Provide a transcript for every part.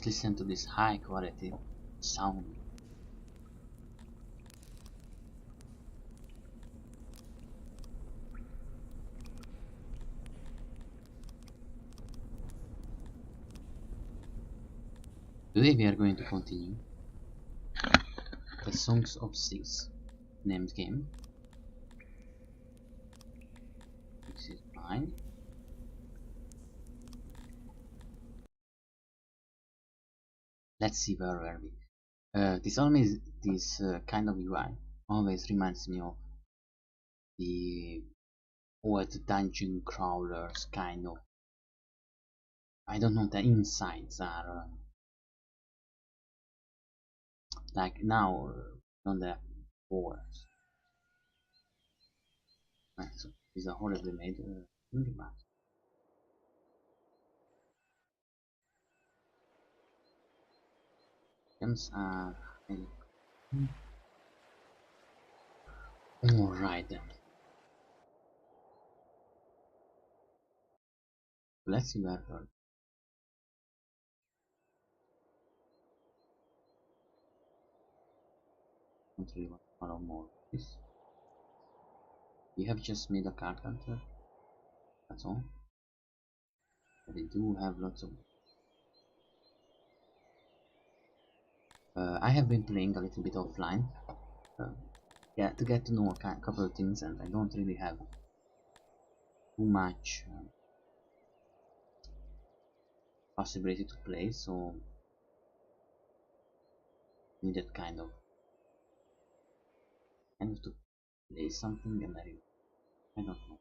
Just listen to this high quality sound. Today we are going to continue the Songs of Six named game. This is mine. Let's see where were we. This kind of UI always reminds me of the old dungeon crawlers kind of. I don't know, the insides are like now on the boards. Right, so these are horribly made thing, but gems are alright then. Let's see where we're don't really want to follow more of this. We have just made a card counter. That's all. But we do have lots of I have been playing a little bit offline. Yeah, to get to know a couple of things, and I don't really have too much possibility to play, so needed kind of to play something, and I don't know.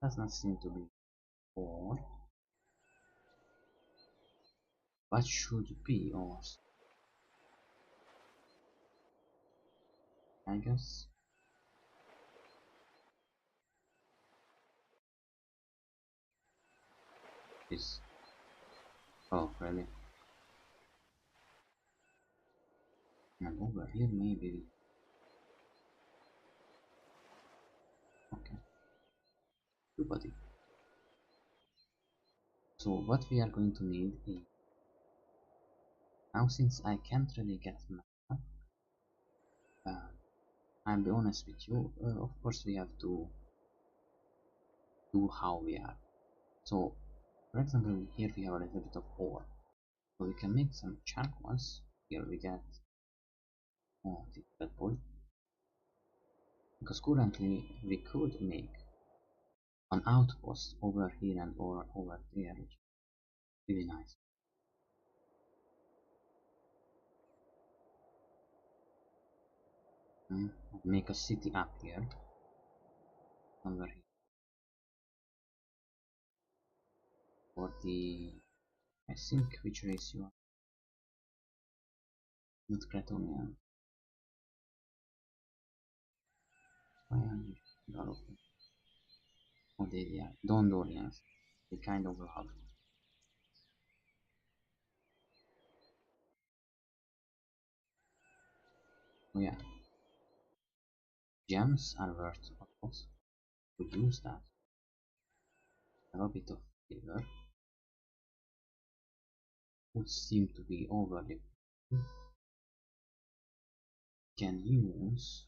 Does not seem to be or what should be or I guess is oh really, and over here maybe okay everybody. So what we are going to need is now, since I can't really get mana, I'll be honest with you, of course we have to do how we are. So for example here we have a little bit of ore, so we can make some charcoals. Here we get the red ball, because currently we could make an outpost over here and or over there, which is really nice. Make a city up here over here for the I think which race you are, not Cretonian. Why are you developing? Oh, they are Dondorians. They kind of love. Oh yeah, gems are worth a lot. Could use that. Have a bit of flavor. Would seem to be overly. Can use.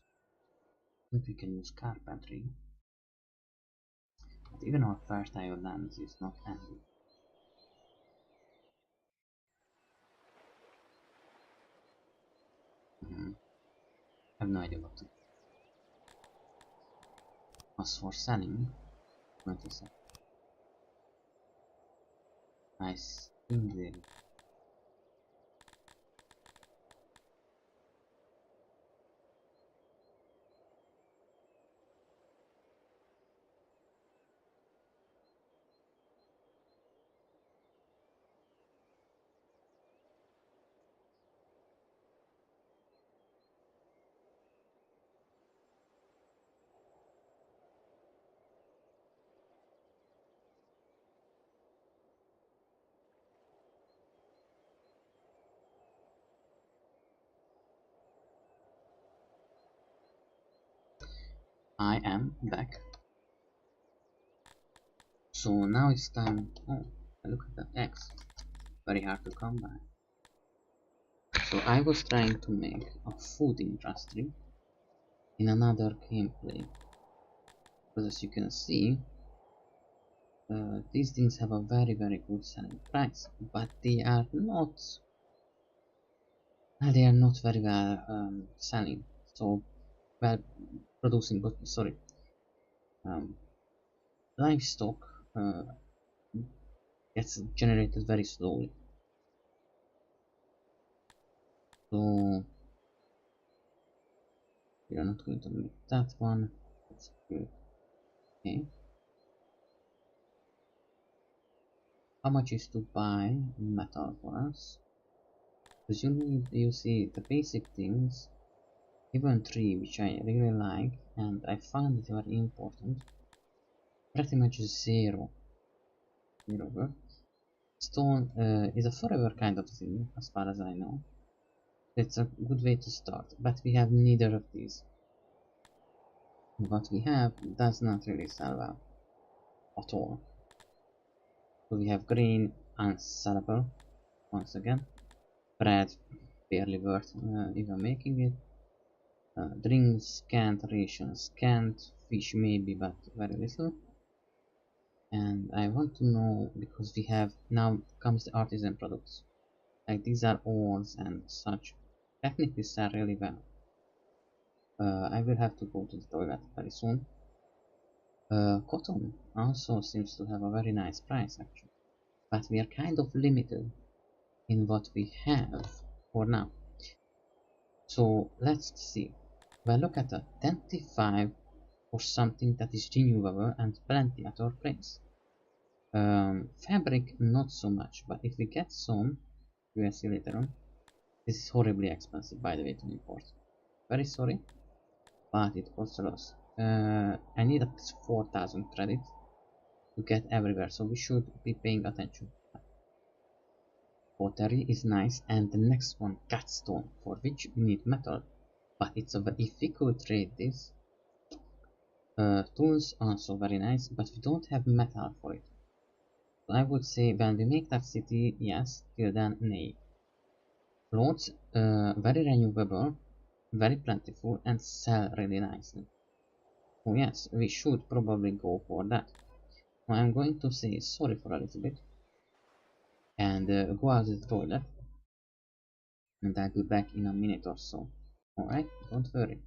I think we can use carpentry. But even our fertile lands is not ending. I have no idea what to do. As for selling, 27. Nice thing there. I am back. So now it's time. Oh, look at the X. Very hard to come by. So I was trying to make a food industry in another gameplay. But as you can see, these things have a very good selling price, but they are not very well selling. So well producing, but sorry, um, livestock gets generated very slowly. So we are not going to make that one. That's good. Okay. How much is to buy metal for us? Because you see the basic things, even tree, which I really like and I find it very important, pretty much zero. Zero. Stone is a forever kind of thing, as far as I know. It's a good way to start, but we have neither of these. What we have does not really sell well at all. So we have green, unsellable, once again. Bread, barely worth even making it. Drinks, scant, rations, scant. Fish maybe, but very little. And I want to know, because we have, now comes the artisan products. Like these are ores and such. Technically sell really well. I will have to go to the toilet very soon. Cotton also seems to have a very nice price actually. But we are kind of limited in what we have for now. So let's see. Well, look at that, 25 for something that is renewable and plenty at our place. Fabric not so much, but if we get some, you will see later on. This is horribly expensive, by the way, to import. Very sorry, but it costs a lot. I need at least 4,000 credits to get everywhere, so we should be paying attention. Pottery is nice, and the next one, catstone, for which we need metal. But if we could trade this, tools also very nice, but we don't have metal for it. So I would say when we make that city, yes, till then, nay. Clothes, very renewable, very plentiful, and sell really nicely. Oh yes, we should probably go for that. Now I'm going to say sorry for a little bit, and go out to the toilet, and I'll be back in a minute or so. Alright, don't worry.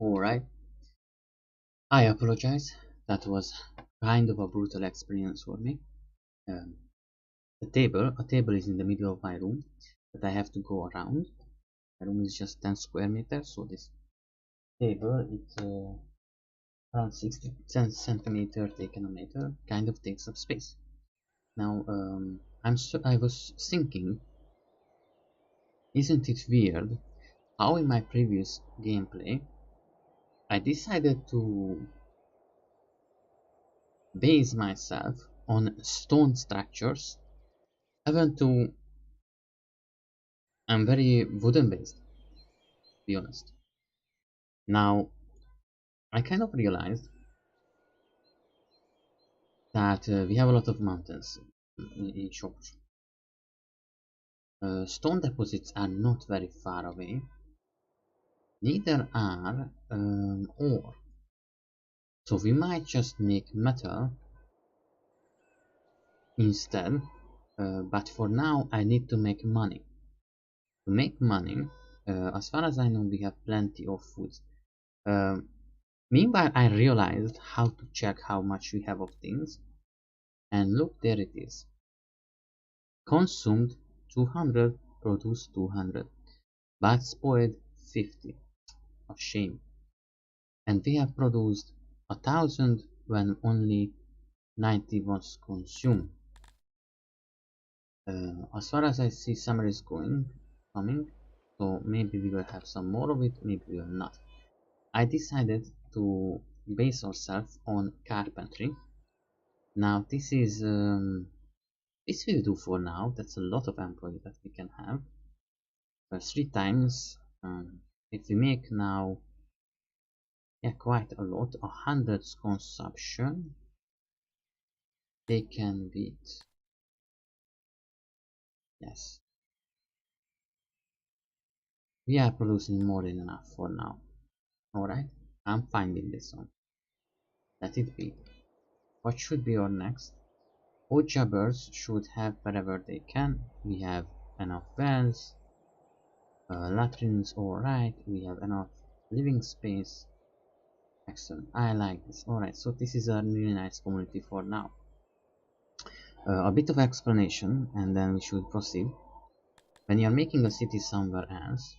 Alright, I apologize. That was kind of a brutal experience for me. Um, a table is in the middle of my room, but I have to go around. My room is just 10 square meters, so this table, it's around 60 centimeter taken a meter, kind of takes up space. Now, I was thinking, isn't it weird how in my previous gameplay I decided to base myself on stone structures, even though I'm very wooden based, to be honest. Now, I kind of realized that we have a lot of mountains in short. Stone deposits are not very far away, neither are ore. So we might just make metal instead, but for now I need to make money. To make money, as far as I know, we have plenty of food. Um, Meanwhile, I realized how to check how much we have of things, and look, there it is. Consumed 200, produced 200, but spoiled 50. A shame. And we have produced 1,000 when only 90 was consumed. As far as I see, summer is coming, so maybe we will have some more of it, maybe we will not. I decided to base ourselves on carpentry. Now this is this will do for now. That's a lot of employees that we can have. 3 times. If we make now, yeah, quite a lot, 100 consumption, they can beat. Yes, we are producing more than enough for now. Alright, I'm fine with this one. Let it be. What should be our next? All jobbers should have wherever they can. We have enough wells, latrines, alright, we have enough living space. Excellent, I like this. Alright, so this is a really nice community for now. A bit of explanation and then we should proceed. When you're making a city somewhere else,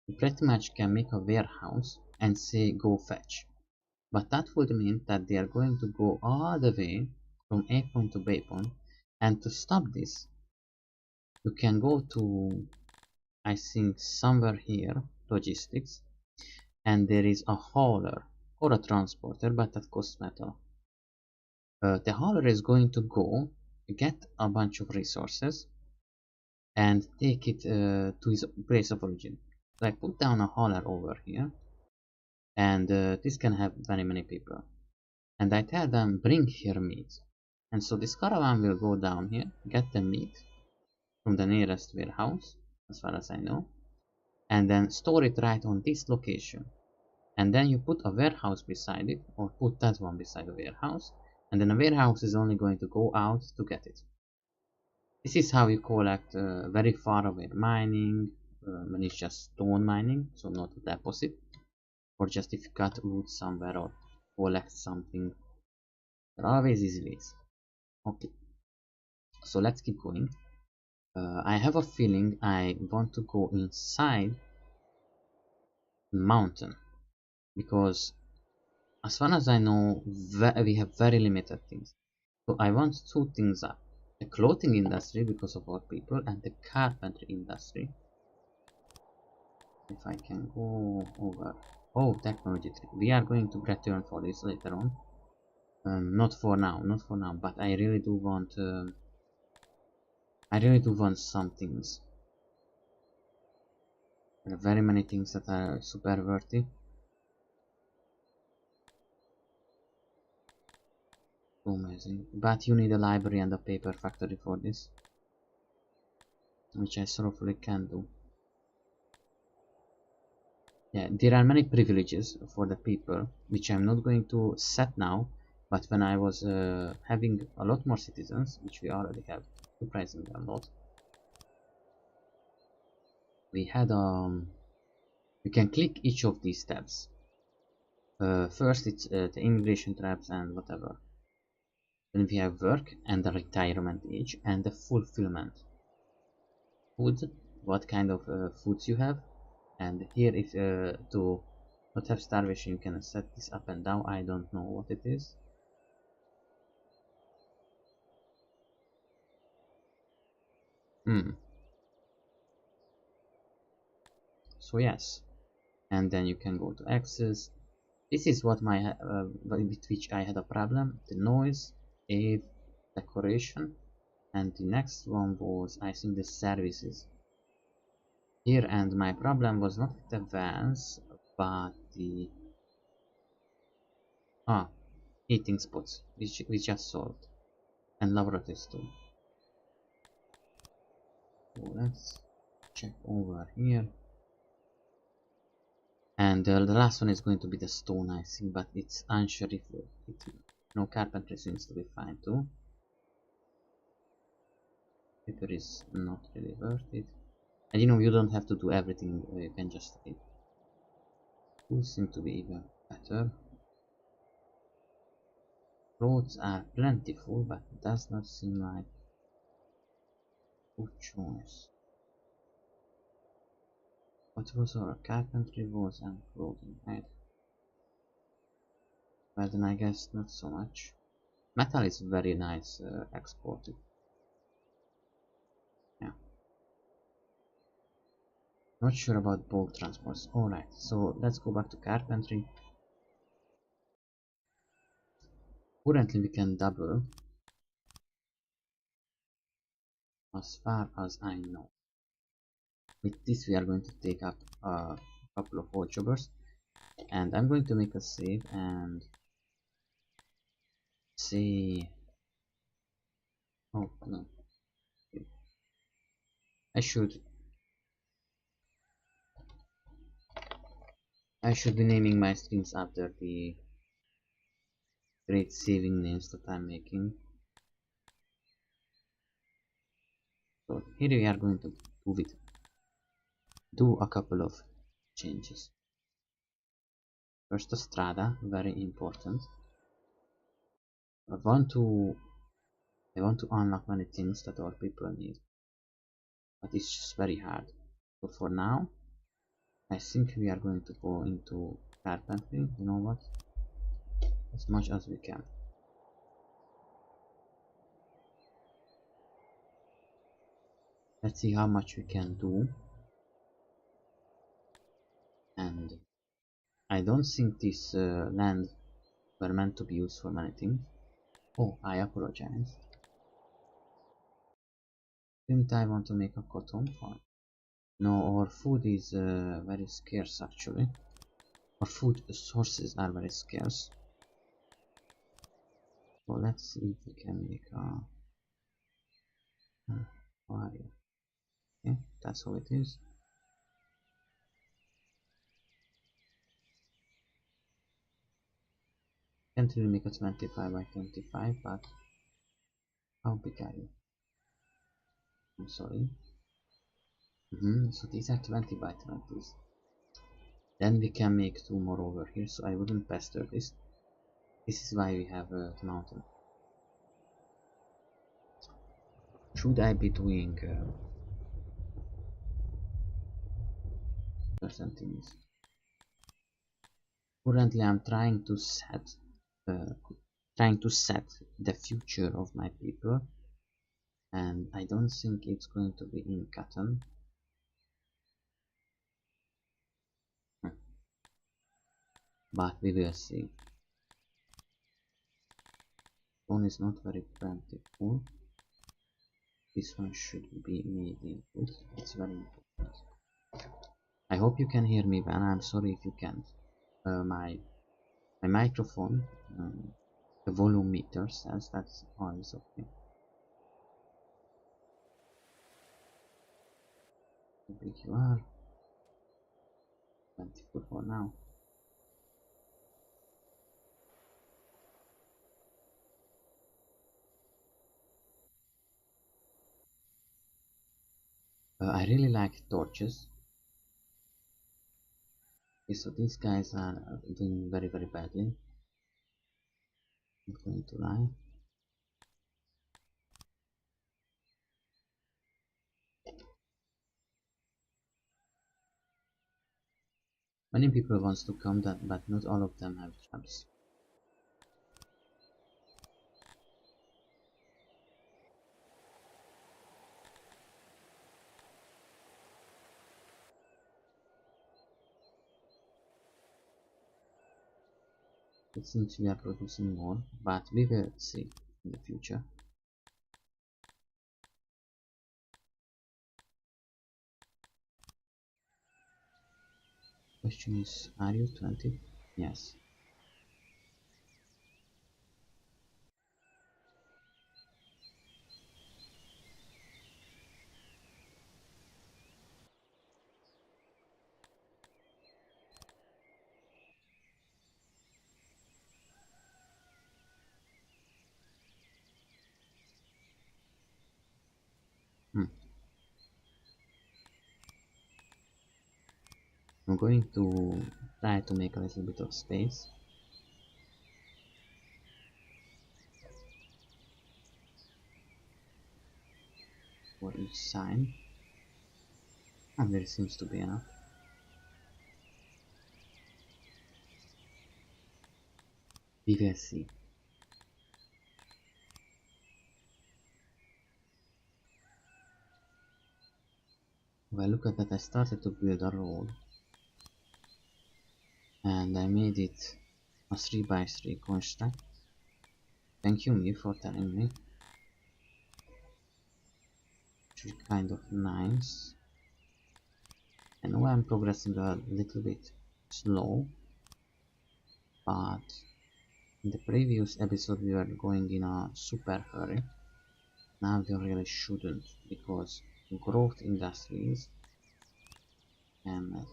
you pretty much can make a warehouse and say go fetch. But that would mean that they are going to go all the way from A point to B point, and to stop this, you can go to, I think, somewhere here, logistics, and there is a hauler or a transporter, but that costs metal. The hauler is going to go get a bunch of resources and take it to his place of origin. So I put down a hauler over here, and this can have very many people. And I tell them, bring here meat. And so this caravan will go down here, get the meat from the nearest warehouse, as far as I know, and then store it right on this location. And then you put a warehouse beside it, or put that one beside the warehouse, and then a warehouse is only going to go out to get it. This is how you collect very far away mining, when it's just stone mining, so not a deposit, or just if you cut wood somewhere or collect something. There are always easy ways. Okay, so let's keep going. I have a feeling I want to go inside the mountain, because as far as I know, we have very limited things. So I want two things up. The clothing industry because of our people, and the carpentry industry. If I can go over. Oh, technology tree. We are going to return for this later on. Not for now, not for now, but I really do want some things. There are very many things that are super worthy. So amazing. But you need a library and a paper factory for this, which I thoroughly can do. Yeah, there are many privileges for the people, which I'm not going to set now, but when I was having a lot more citizens, which we already have, surprisingly a lot, we had we can click each of these tabs. First it's the immigration traps and whatever. Then we have work and the retirement age and the fulfillment. Food, what kind of foods you have. And here if to not have starvation you can set this up and down. I don't know what it is. So yes, and then you can go to access. This is what my with which I had a problem: the noise, a decoration, and the next one was I think the services here. And my problem was not with the vans, but the eating spots, which we just solved, and laboratories too. So let's check over here. And the last one is going to be the stone, I think, but it's unsure if no, carpentry seems to be fine too. Paper is not really worth it. And you know, you don't have to do everything, you can just wait. Tools seem to be even better. Roads are plentiful, but it does not seem like a good choice. What was our carpentry was and clothing, right? Well then I guess not so much. Metal is very nice exported. Yeah. Not sure about bulk transports. Alright, so let's go back to carpentry. Currently we can double, as far as I know. With this we are going to take up a couple of odd jobbers, and I'm going to make a save and say, oh no, I should be naming my streams after the great saving names that I'm making. So here we are going to do a couple of changes. First, the strada, very important. I want to unlock many things that our people need, but it's just very hard. So for now, I think we are going to go into carpentry. You know what? As much as we can. Let's see how much we can do. And I don't think this land were meant to be used for many things. Oh, I apologize. Didn't I want to make a cotton farm? No, our food is very scarce actually. Our food sources are very scarce. So let's see if we can make a fire. Okay, that's how it is. Can't really make a 25 by 25, but how big are you? I'm sorry. So these are 20 by 20s. Then we can make two more over here, so I wouldn't pester this. This is why we have the mountain. Should I be doing certain things? Currently, I'm trying to set the future of my people, and I don't think it's going to be in cotton. But we will see. One is not very plentiful. This one should be made in wood. It's very important. I hope you can hear me, and I'm sorry if you can't. My microphone, the volume meter says that's always okay. How big you are? 24 for now. I really like torches. Okay, so these guys are doing very very badly. I'm going to lie. Many people wants to come that, but not all of them have jobs. It seems we are producing more, but we will see in the future. Question is, are you 20? Yes. Hmm. I'm going to try to make a little bit of space for each sign, and there seems to be enough. We will see. Well, look at that, I started to build a road, and I made it a 3 by 3 construct. Thank you me for telling me. Which is kind of nice. I know I'm progressing a little bit slow, but in the previous episode we were going in a super hurry. Now we really shouldn't, because growth industries can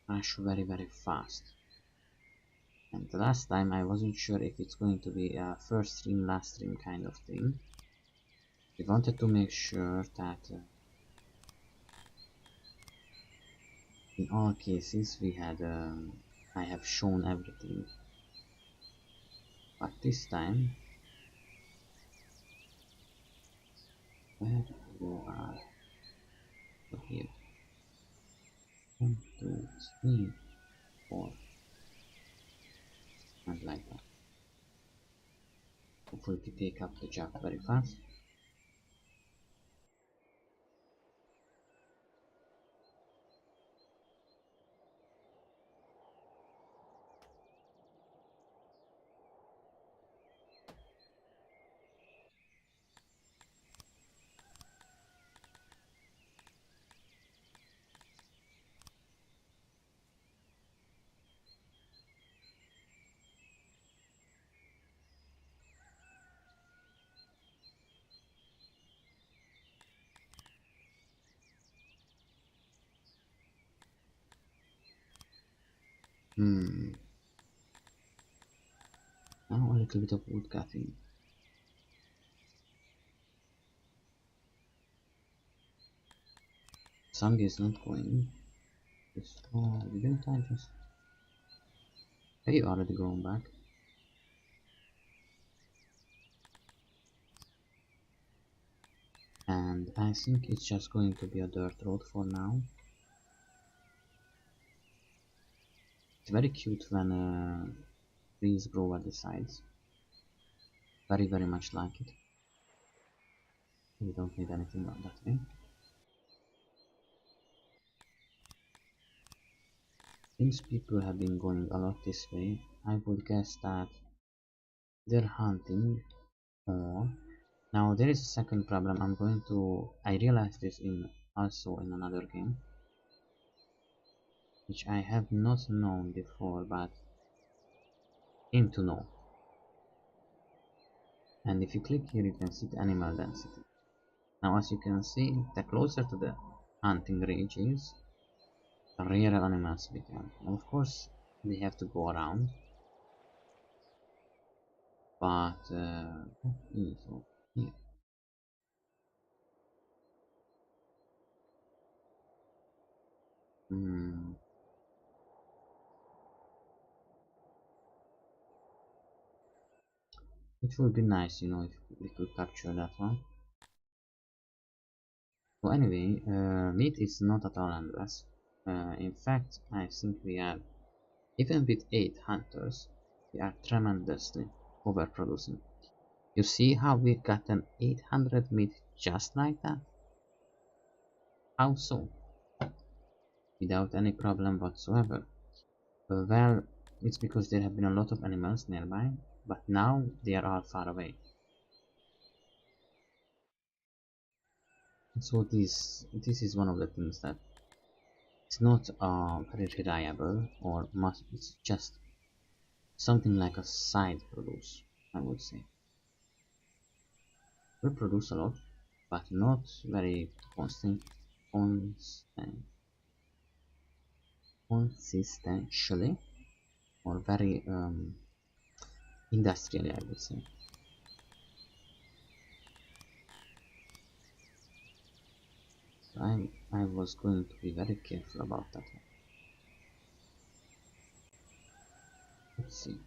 crash very very fast. And the last time I wasn't sure if it's going to be a first stream last stream kind of thing. We wanted to make sure that in all cases we had I have shown everything, but this time where you are, so here 1 2 3 4 and like that. Hopefully we take up the job very fast. Hmm, now a little bit of wood cutting. Sun is not going. Oh, didn't I just... Have you already gone back? And I think it's just going to be a dirt road for now. It's very cute when trees grow at the sides. Very very much like it. We don't need anything on that way. Since people have been going a lot this way, I would guess that they're hunting, or... Now there is a second problem. I realized this in also in another game, which I have not known before, but came to know. And if you click here, you can see the animal density. Now, as you can see, the closer to the hunting range is, the rarer animals become. Now, of course, they have to go around, but so here. Hmm. It would be nice, you know, if we could capture that one. So anyway, meat is not at all endless. In fact, I think we are, even with 8 hunters, we are tremendously overproducing. You see how we got an 800 meat just like that? How so? Without any problem whatsoever. Well, it's because there have been a lot of animals nearby, but now they are all far away. So this is one of the things that it's not very reliable or must, it's just something like a side produce, I would say. We produce a lot, but not very constant, consistentially, or very industrially, I would say. I was going to be very careful about that one. Let's see.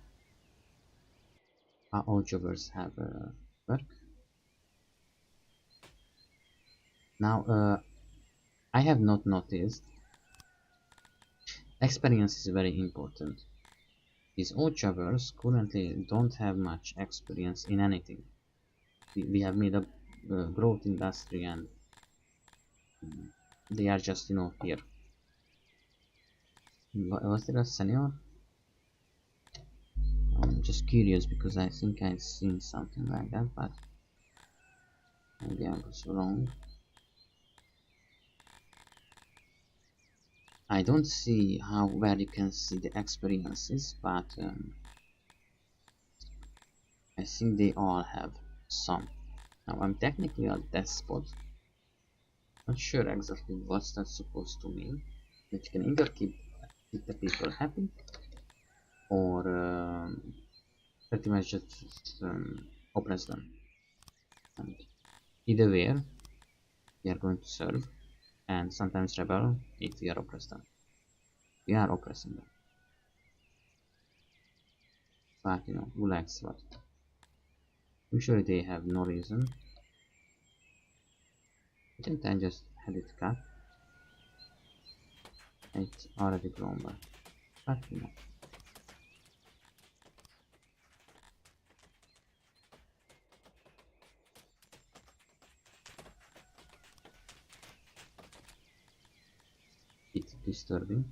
All jobbers have work. Now, I have not noticed. Experience is very important. These odd jobbers currently don't have much experience in anything. We have made a growth industry and they are just, you know, here. Was there a senior? I'm just curious because I think I've seen something like that, but maybe I was wrong. I don't see how where you can see the experiences, but I think they all have some. Now I'm technically a despot. Not sure exactly what's that supposed to mean. That you can either keep the people happy or pretty much just oppress them. And either way, we are going to serve and sometimes rebel if we are oppressed them. We are oppressing them. But you know, who likes what? Usually they have no reason. Didn't I just had it cut? It's already grown back. But you know. It's disturbing.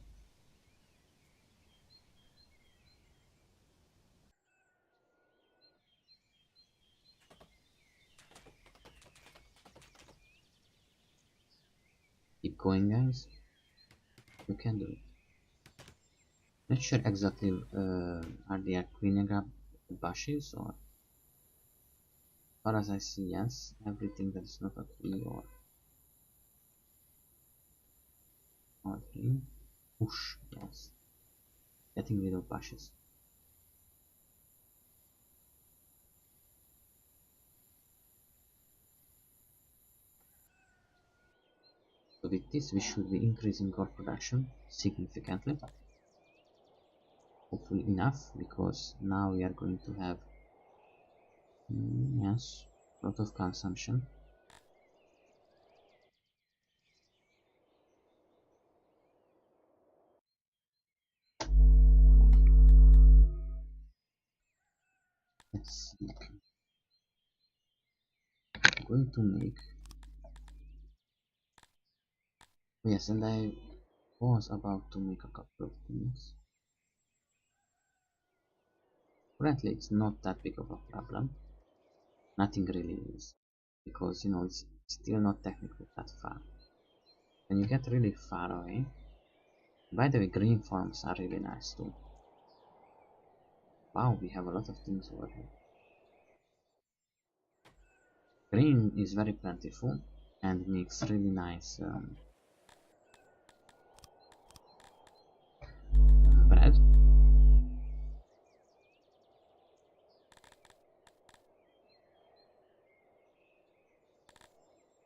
Keep going, guys. You can do it. Not sure exactly are they cleaning up the bushes or far as I see, yes, everything that is not a tree or tree. Bush, yes. Getting rid of bushes. So with this we should be increasing our production significantly. Hopefully enough, because now we are going to have yes, a lot of consumption. Let's see. I'm going to make, yes, and I was about to make a couple of things. Currently it's not that big of a problem. Nothing really is, because you know it's still not technically that far. When you get really far away, by the way, green farms are really nice too. Wow, we have a lot of things over here. Green is very plentiful and makes really nice bread.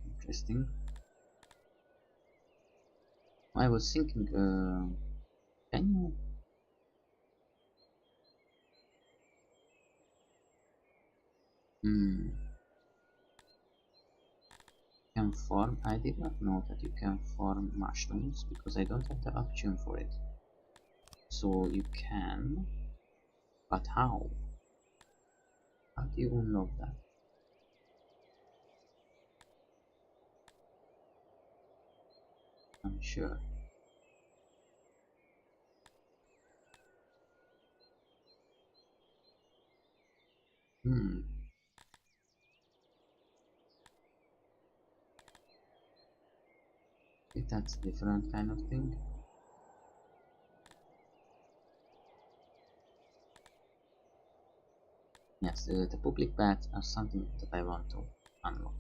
Interesting. I was thinking, can you? Hmm. Can farm. I did not know that you can farm mushrooms because I don't have the option for it. So you can, but how? How do you unlock that? I'm sure. Hmm. If that's a different kind of thing. Yes, the public baths are something that I want to unlock.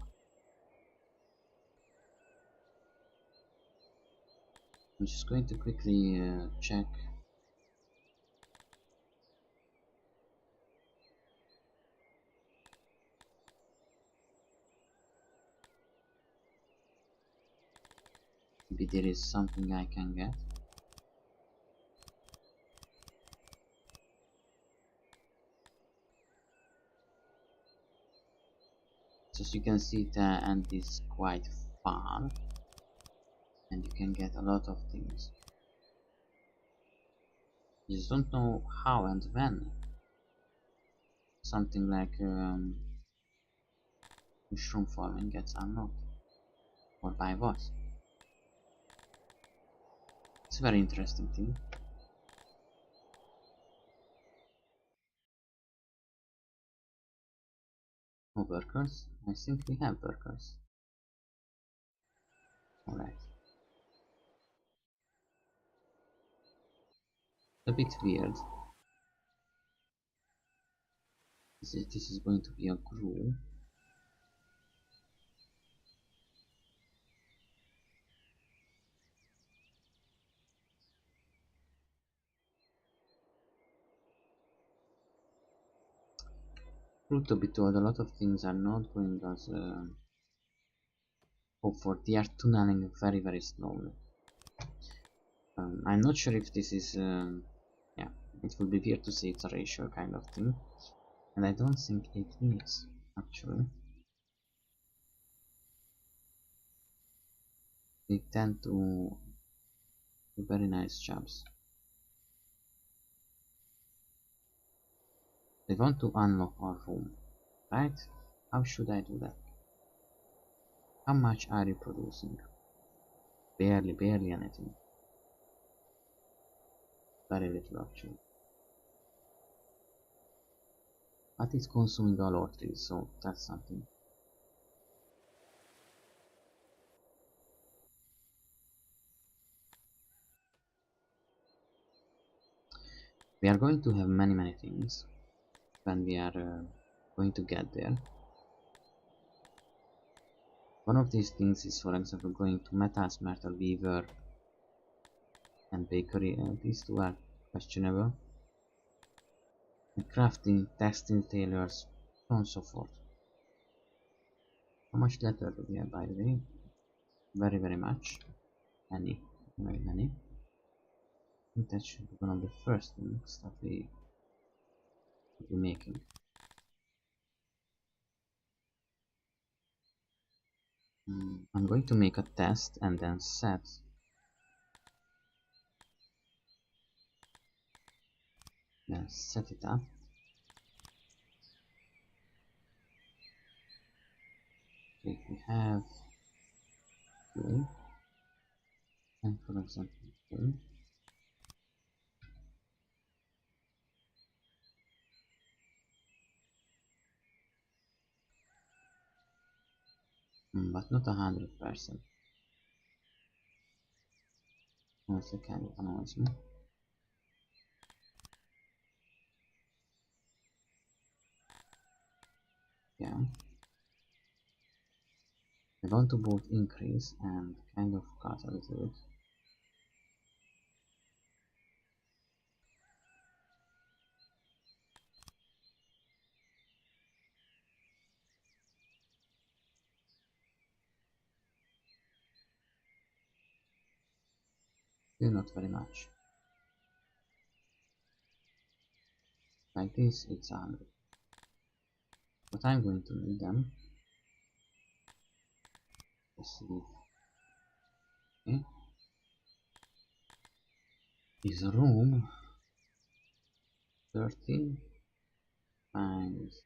I'm just going to quickly check. Maybe there is something I can get. So as you can see, the end is quite far, and you can get a lot of things. You just don't know how and when. Something like mushroom farming gets unlocked, or by what? It's a very interesting thing. No workers? I think we have workers. Alright. A bit weird. This is going to be a crew. Truth to be told, a lot of things are not going as hoped for. They are tunneling very slowly. I'm not sure if this is yeah, it would be weird to say it's a ratio kind of thing, and I don't think it is actually. They tend to do very nice jobs. They want to unlock our room, right? How should I do that? How much are you producing? Barely anything. Very little actually. But it's consuming all our trees, so that's something. We are going to have many things when we are going to get there. One of these things is, for example, going to metals, metal, weaver, and bakery. These two are questionable. And crafting, textile, tailors, so on and so forth. How much leather do we have, by the way? Very much. Very many. I think that should be one of the first things that we will be making. I'm going to make a test and then set it up. Okay, we have two, and for example two. But not 100%. Also kind of annoys me. Yeah. I want to both increase and kind of cut a little bit. Still not very much. Like this, it's 100. But but I'm going to need them. Let's see. Okay. Is a room 13 times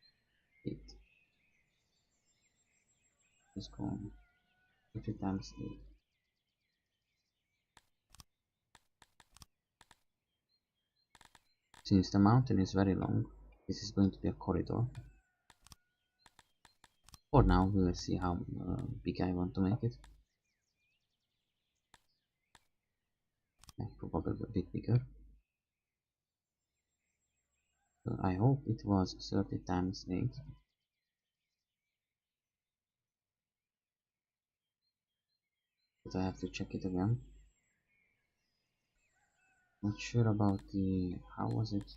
8 is going 30 times 8. Since the mountain is very long, this is going to be a corridor. For now, we will see how big I want to make it. Probably a bit bigger. So I hope it was 30 times 8. But I have to check it again. Not sure about the... how was it?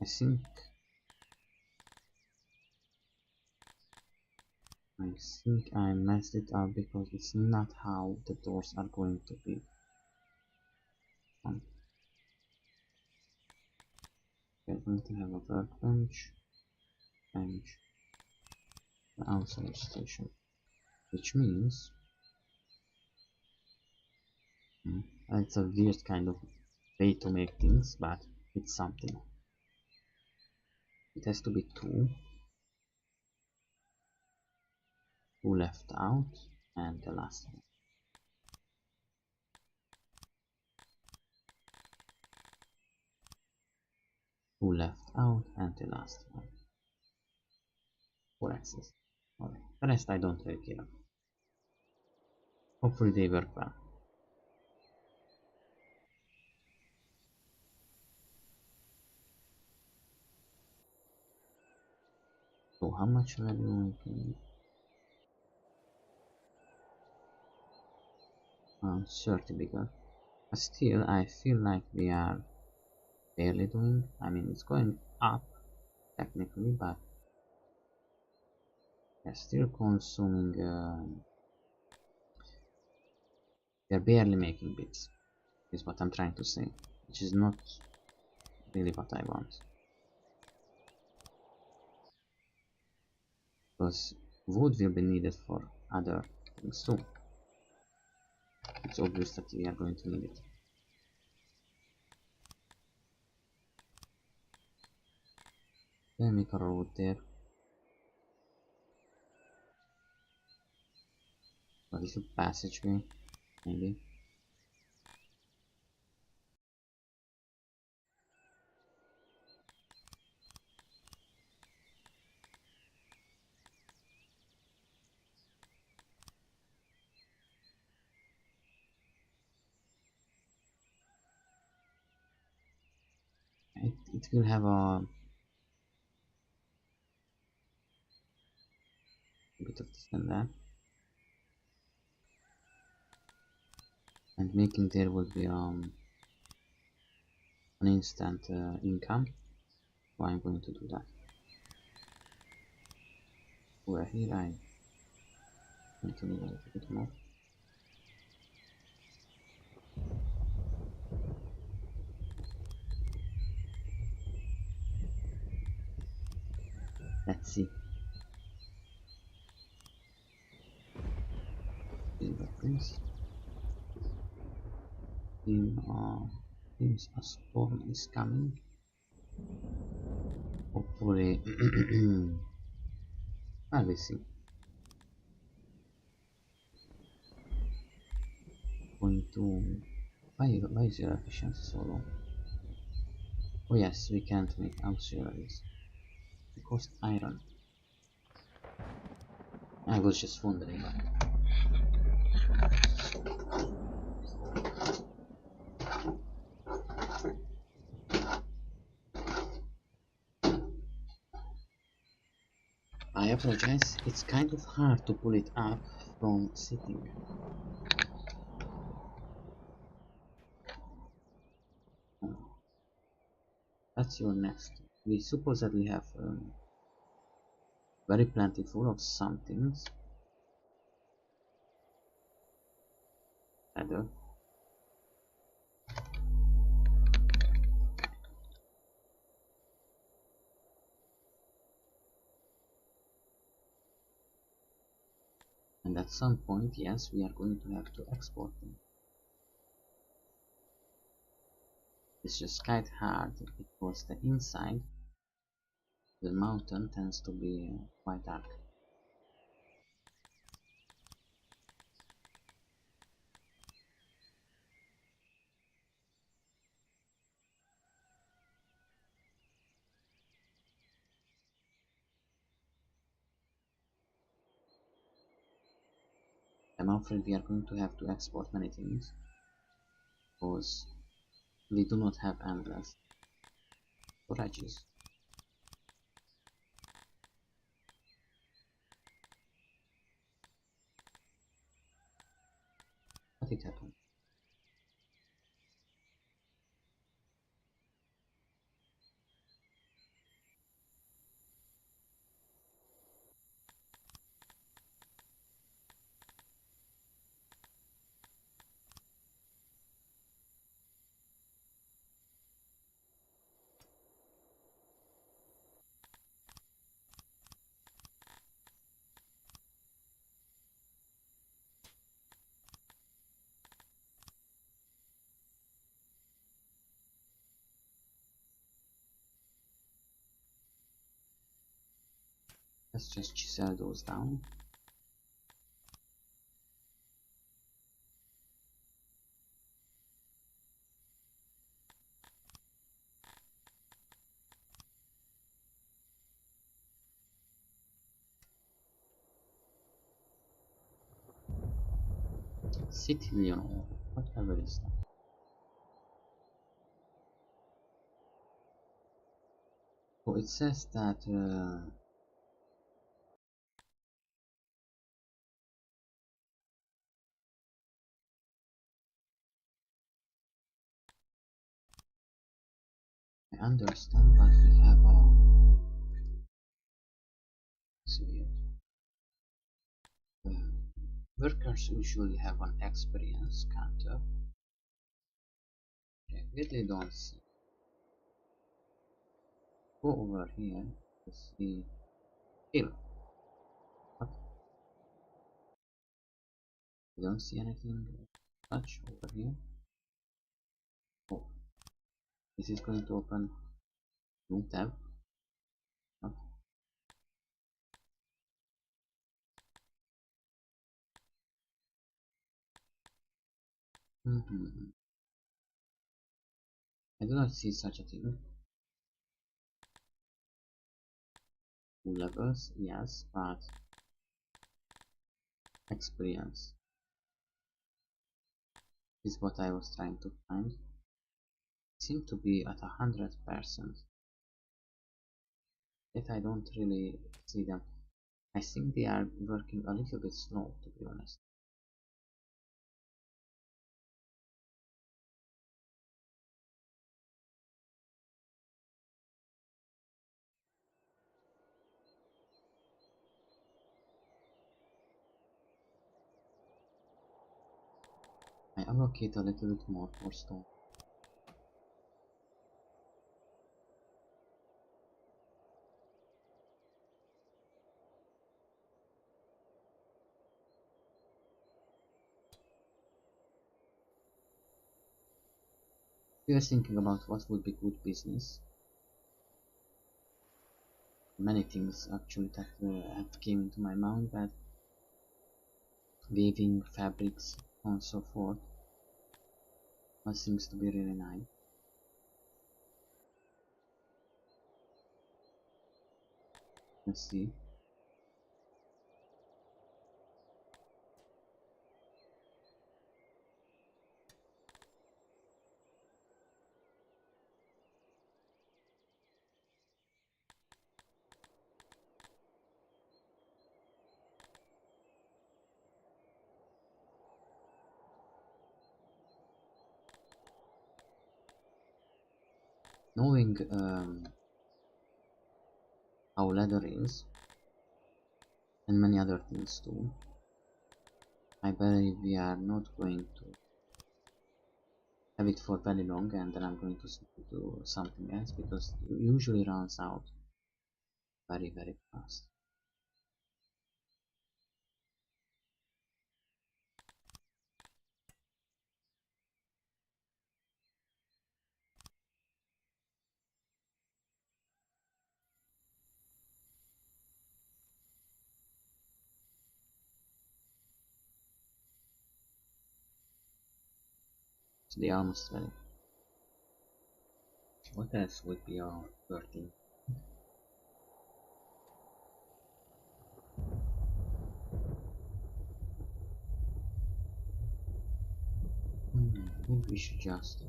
I think I messed it up because it's not how the doors are going to be. We're going to have a workbench, bench, the outside station, which means it's a weird kind of way to make things, but it's something. It has to be two left out, and the last one. Two left out, and the last one. 4 axes. Alright, the rest I don't really care. Hopefully they work well. So how much value we can... 30 bigger. But still I feel like we are barely doing. I mean, it's going up technically, but we're still consuming. We're barely making bits, is what I'm trying to say, which is not really what I want. Because wood will be needed for other things too. It's obvious that we are going to need it. Then make a road there. A little passageway, maybe. It will have a bit of this and that. And making there will be an instant income. So I'm going to do that. Over here I need to need a little bit more. Let's see. Fingerprints. Seems a storm is coming. Hopefully, well, we see. Going to why is your efficiency so low? Oh yes, we can't make auxiliaries. It costs iron. I was just wondering. I apologize, it's kind of hard to pull it up from sitting. That's your next. We supposedly have very plentiful of some things. Either. and at some point, yes, we are going to have to export them. It's just quite hard because the inside the mountain tends to be quite dark. I'm afraid we are going to have to export many things because we do not have endless storages. But it happened. Let's just chisel those down. Citilion or whatever is that. So it says that I understand, but we have a see it. Workers usually have an experience counter. I really don't see. Go over here to see skill. But we don't see anything much over here. Oh, this is going to open new tab. Okay. I do not see such a thing. 2 levels, yes, but experience is what I was trying to find. Seem to be at 100%. Yet I don't really see them. I think they are working a little bit slow, to be honest. I allocate a little bit more for stone. We are thinking about what would be good business. Many things actually that have came into my mind, but weaving fabrics and so forth. That seems to be really nice. Let's see. Knowing how leather is, and many other things too, I believe we are not going to have it for very long, and then I'm going to do something else because it usually runs out very fast. So they are almost ready. What else would be our 13? Maybe we should just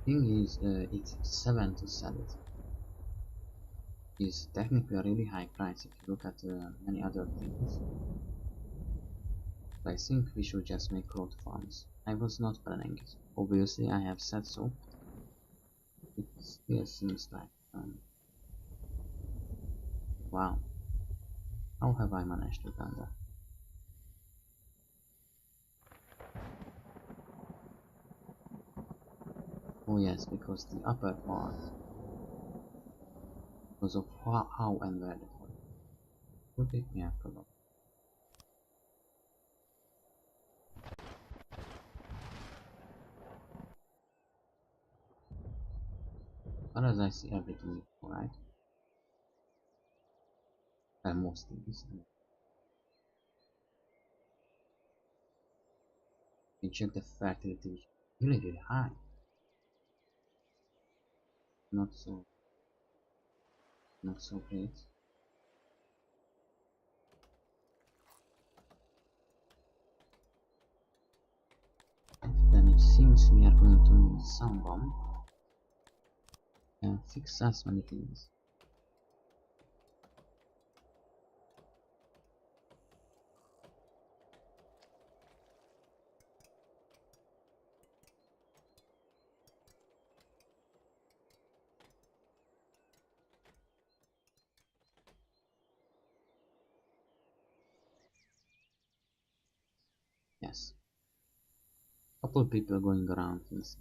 thing is it's 7 to sell it. Is technically a really high price if you look at many other things. But I think we should just make growth farms. I was not planning it. Obviously I have said so. It still seems like wow. How have I managed to do that? Oh yes, because the upper part, because of how and where the point would be, yeah, probably. But as I see everything alright, most things. You check the fertility, really high. Not so, not so great. Then it seems we are going to need someone and fix as many things. Yes. Couple people going around things.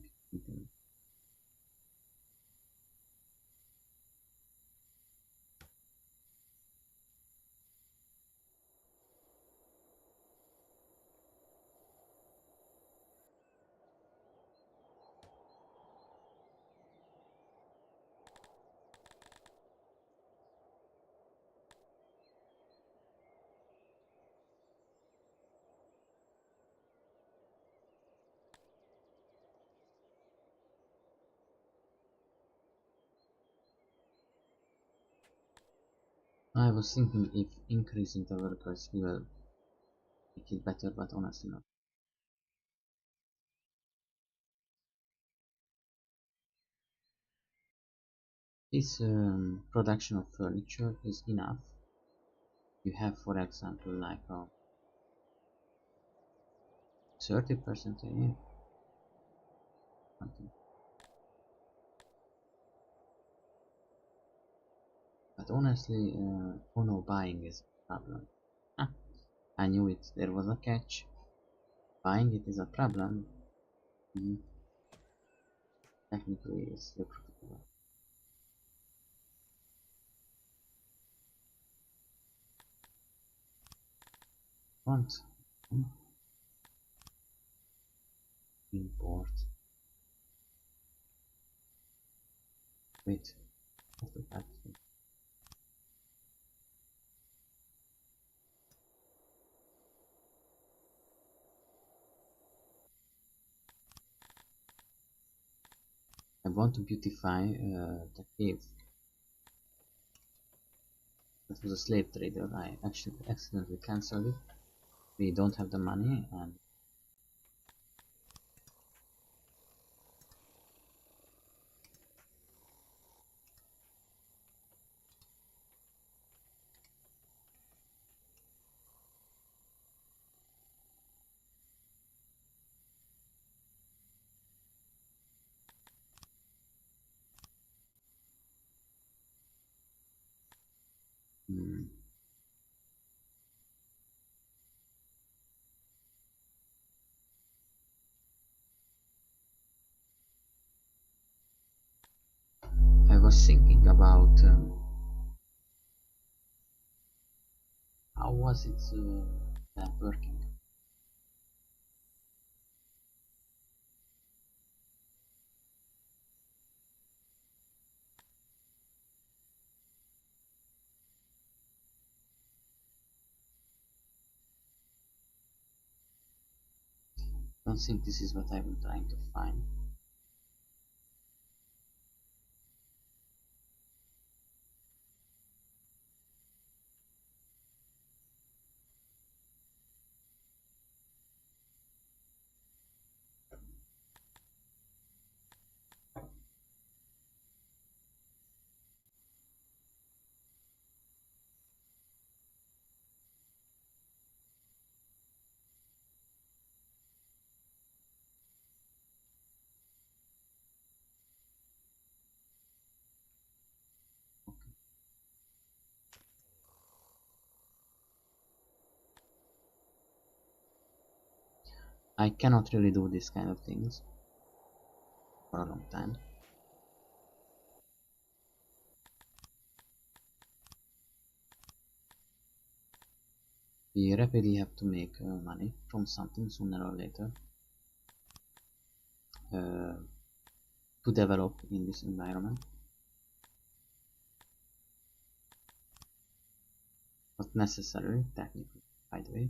I was thinking if increasing the workers will make it better, but honestly not. This production of furniture is enough. You have, for example, like a 30% a year. Something. But honestly, oh no, buying is a problem. Ah, I knew it. There was a catch. Buying it is a problem. Mm, technically, it's still profitable. Want import. Wait, what's the fact? I want to beautify the cave. That was a slave trader. I actually accidentally cancelled it. We don't have the money, and hmm, I was thinking about how was it working. don't think this is what I'm trying to find. I cannot really do this kind of things for a long time. We rapidly have to make money from something sooner or later to develop in this environment. Not necessarily, technically, by the way,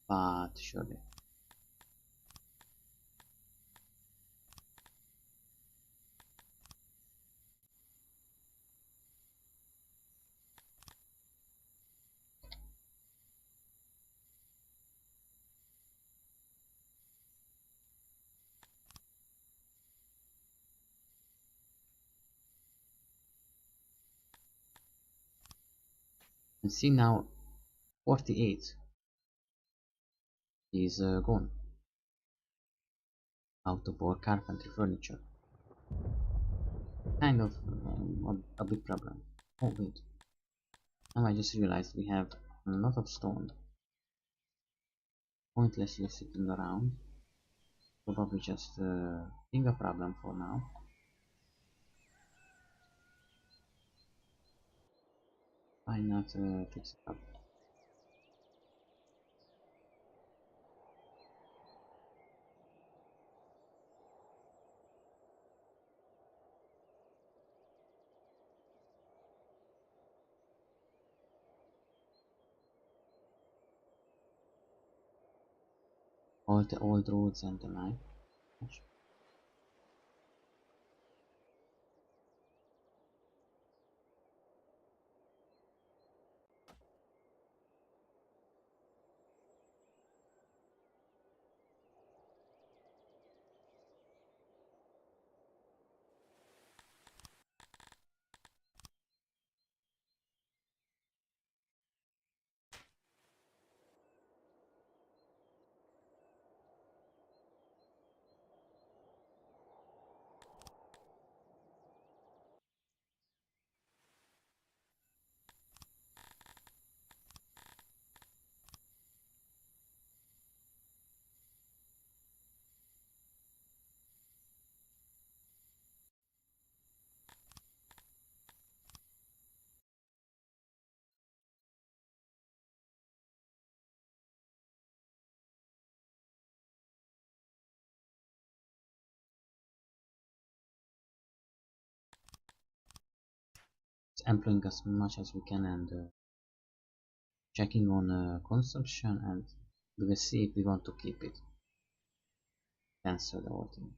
but surely. And see now, 48 is gone out of our carpentry furniture. Kind of a big problem. Oh wait, now I just realized we have a lot of stone pointlessly sitting around. Probably just being a problem for now. Why not fix it up? All the old roads and the night. Employing as much as we can and checking on consumption, and we will see if we want to keep it. Cancel the whole thing.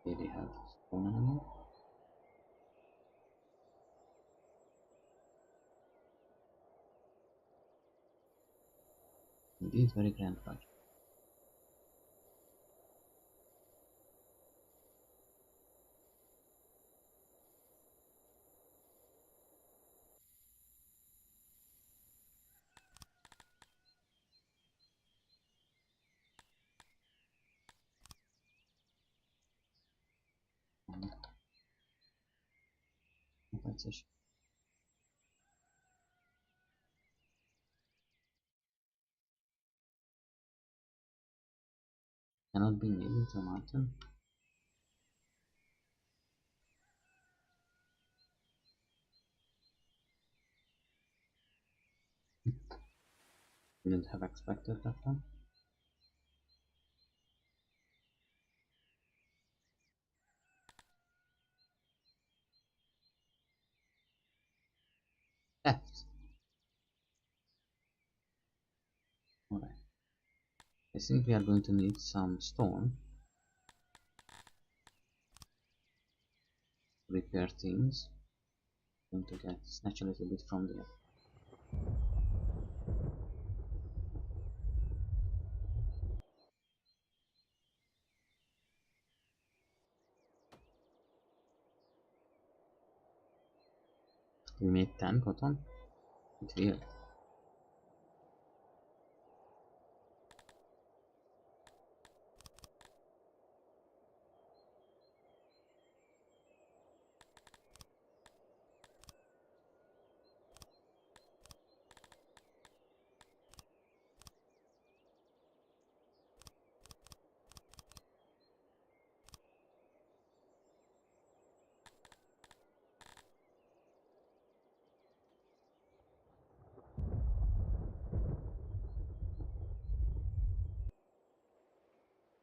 Here we have stone anymore. Indeed, very grand project. Compensation cannot be made into a mountain. Didn't have expected that one. Left. Alright. I think we are going to need some stone to repair things. I'm going to snatch a little bit from there. We made 10 cotton. It's weird.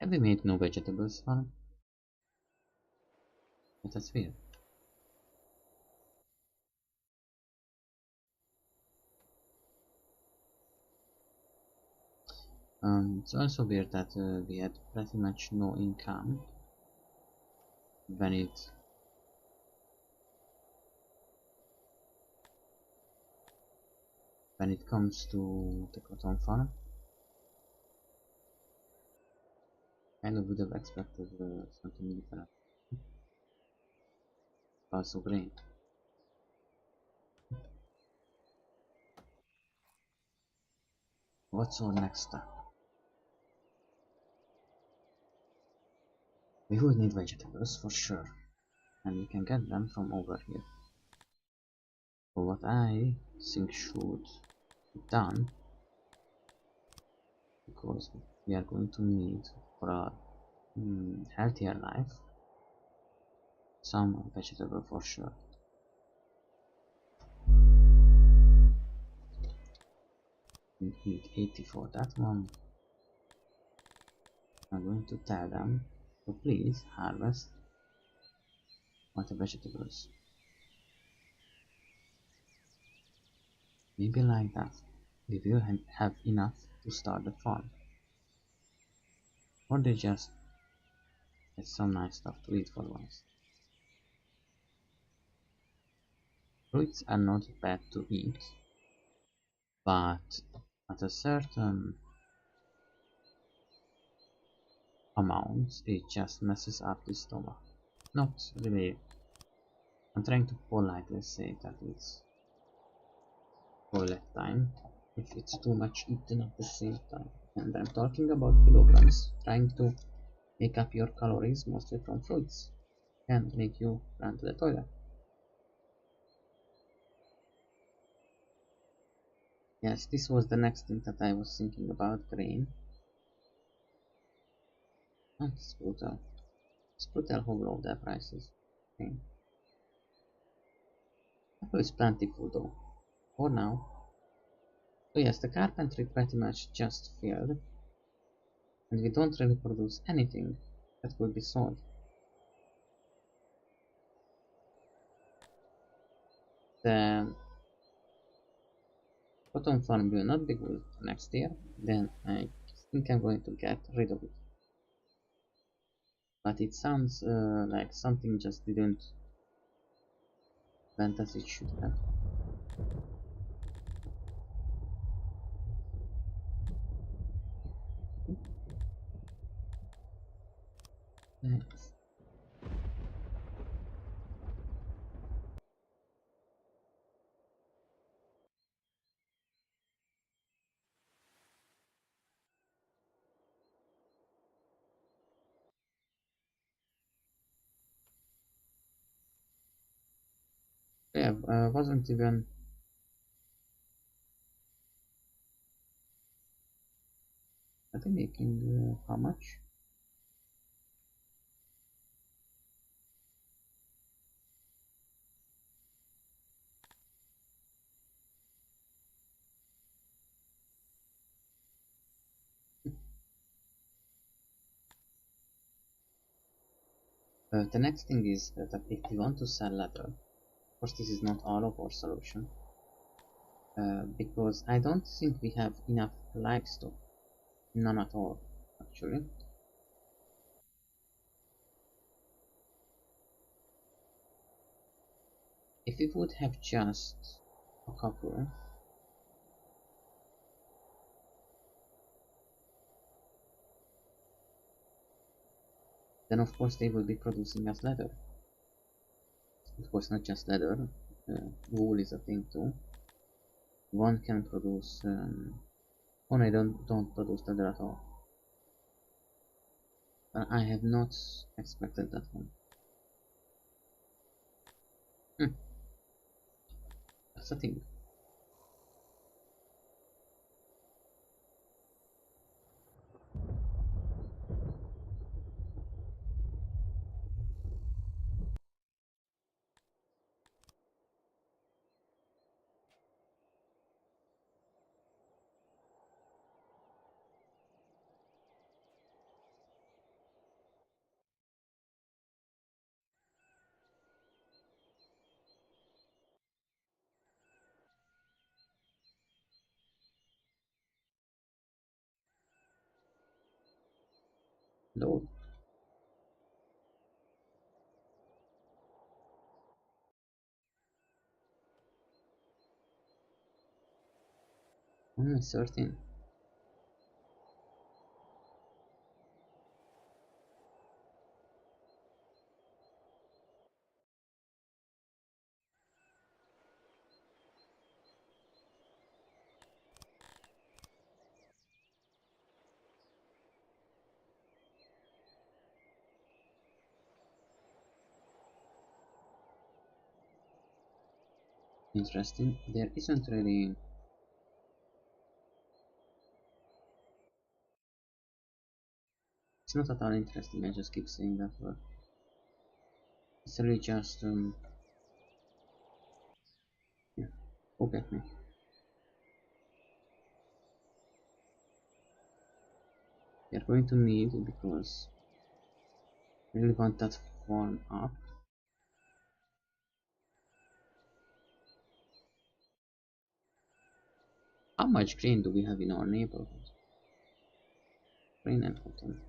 Have we made no vegetables farm? But that's weird. It's also weird that we had pretty much no income when it comes to the cotton farm. Kind of would have expected something different. Also grain. What's our next step? We would need vegetables for sure, and we can get them from over here. So what I think should be done, because we are going to need for a healthier life some vegetable for sure. We need 80 for that one. I'm going to tell them to please harvest all the vegetables. Maybe like that we will have enough to start the farm. Or they just get some nice stuff to eat for once. Fruits are not bad to eat, but at a certain amount it just messes up the stomach. Not really. I'm trying to politely say that it's toilet time if it's too much eaten at the same time. And I'm talking about kilograms. Trying to make up your calories mostly from fruits can make you run to the toilet. Yes, this was the next thing that I was thinking about, grain. Oh, it's brutal. It's brutal how low their prices. Okay. Apple is plentiful though. For now. So yes, the carpentry pretty much just failed. And we don't really produce anything that could be sold. The cotton farm will not be good next year, then I think I'm going to get rid of it. But it sounds like something just didn't went as it should have. Nice. Yeah, wasn't even I think making how much? The next thing is that if we want to sell leather, of course this is not all of our solution, because I don't think we have enough livestock, none at all actually. If we would have just a couple, then of course they will be producing us leather. Of course not just leather, wool is a thing too. One can produce, oh no, I don't produce leather at all. I have not expected that one. That's a thing. Lord. Only 13. Interesting. There isn't really. It's not at all interesting, I just keep saying that word. It's really just, yeah, forget me. We are going to need, because I really want that farm up. How much grain do we have in our neighborhood? Grain and cotton.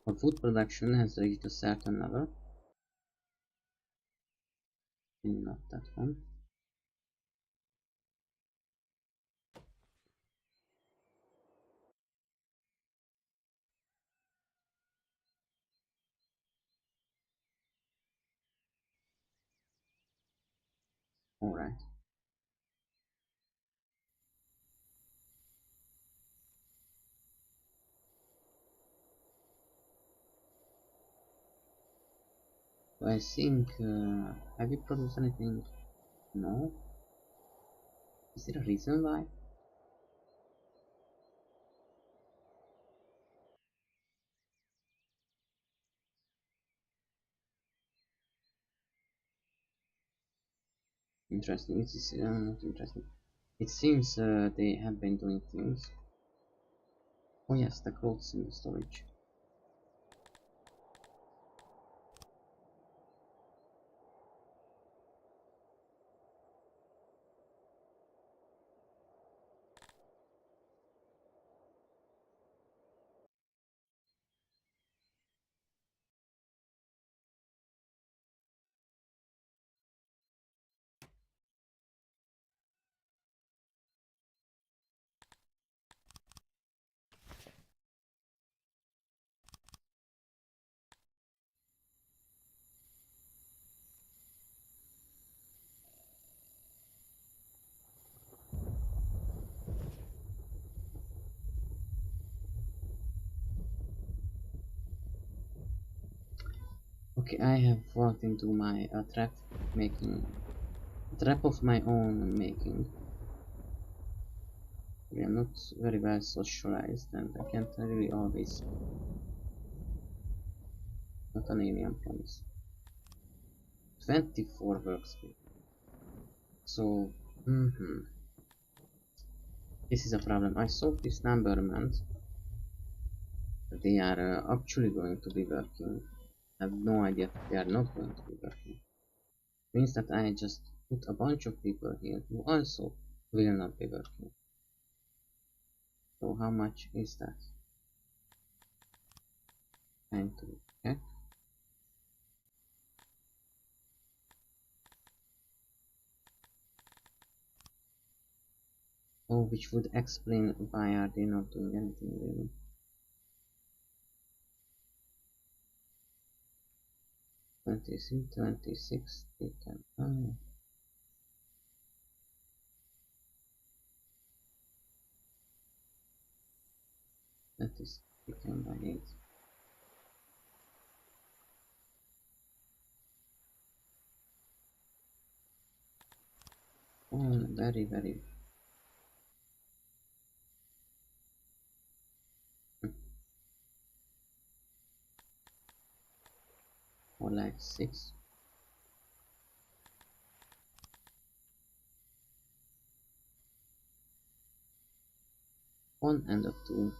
Our food production has reached a certain level. Not that one. Alright. So I think, have you produced anything? No? Is there a reason why? Interesting. It is not interesting. It seems they have been doing things. Oh yes, the clothes in the storage. Okay, I have walked into my trap making, a trap of my own making. I'm not very well socialized and I can't really always. Not an alien promise. 24 workspace. So, this is a problem. I thought this number meant that they are actually going to be working. I have no idea that they are not going to be working. Means that I just put a bunch of people here who also will not be working. So how much is that? Time to check. Oh, which would explain why are they not doing anything really. Twenty-three, 26, they can. Oh, that is taken by 8. Oh, very, very. Or like 6. 1 and a 2.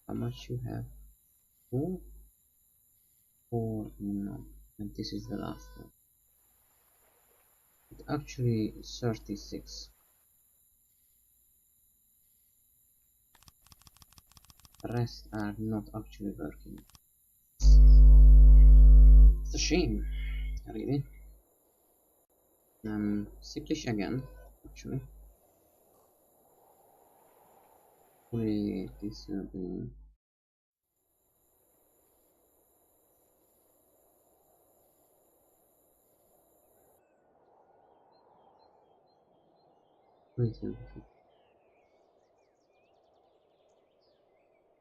How much you have? 2, 4, no. And this is the last one. It actually 36. The rest are not actually working. It's a shame, really. Cyclish again, actually. Hopefully this will be pretty.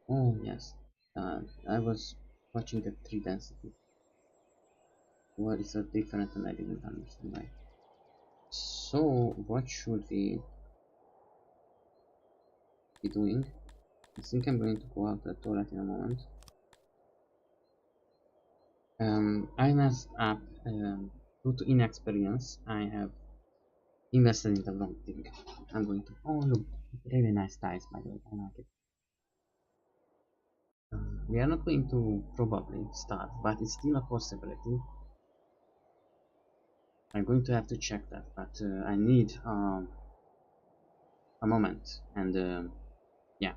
Oh yes, I was watching the 3 density. What is so different and I didn't understand why. So what should we be doing? I think I'm going to go out to the toilet in a moment. I messed up due to inexperience. I have invested in the wrong thing. I'm going to. Oh look, really nice dice by the way. I like it. We are not going to probably start, but it's still a possibility. I'm going to have to check that, but I need a moment, and yeah.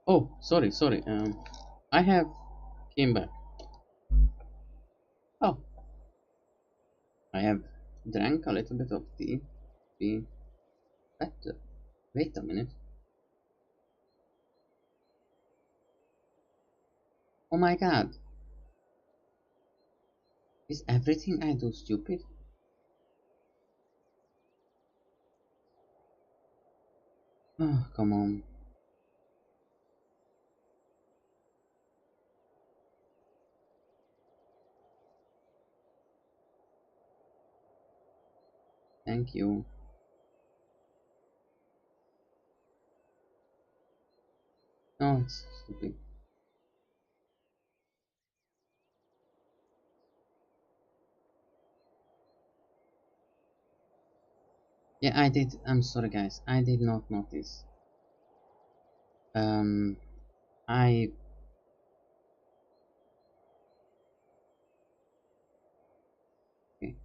Oh, sorry, sorry. I have came back. Oh, I have drank a little bit of tea. Be better. Wait a minute. Oh my god. Is everything I do stupid? Oh, come on. Thank you. No, it's stupid. Yeah, I did. I'm sorry, guys. I did not notice. Um, I. Okay.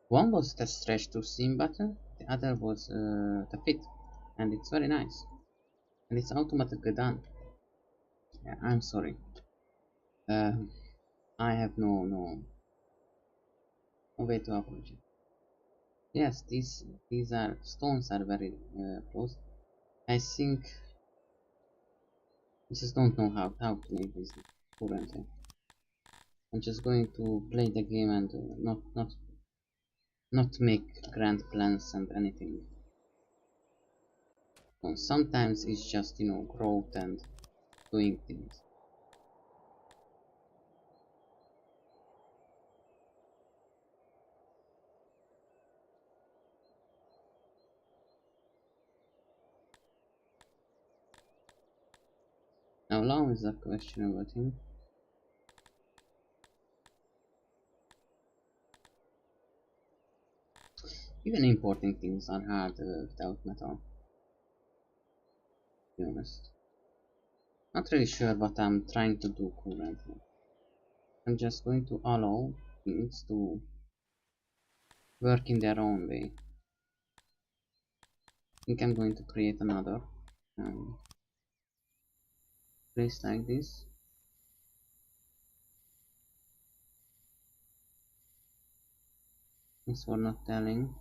One was the stretch to seam button, the other was the fit, and it's very nice. And it's automatically done. Yeah, I'm sorry. Um, I have no way to apologize. Yes, these are stones are very close. I think I just don't know how to make this currently. I'm just going to play the game and not make grand plans and anything. Well, sometimes it's just growth and doing things. Now, long is a questionable thing. Even importing things are hard without metal, to be honest. Not really sure what I'm trying to do currently. I'm just going to allow things to work in their own way. I think I'm going to create another um, place like this. Thanks for not telling.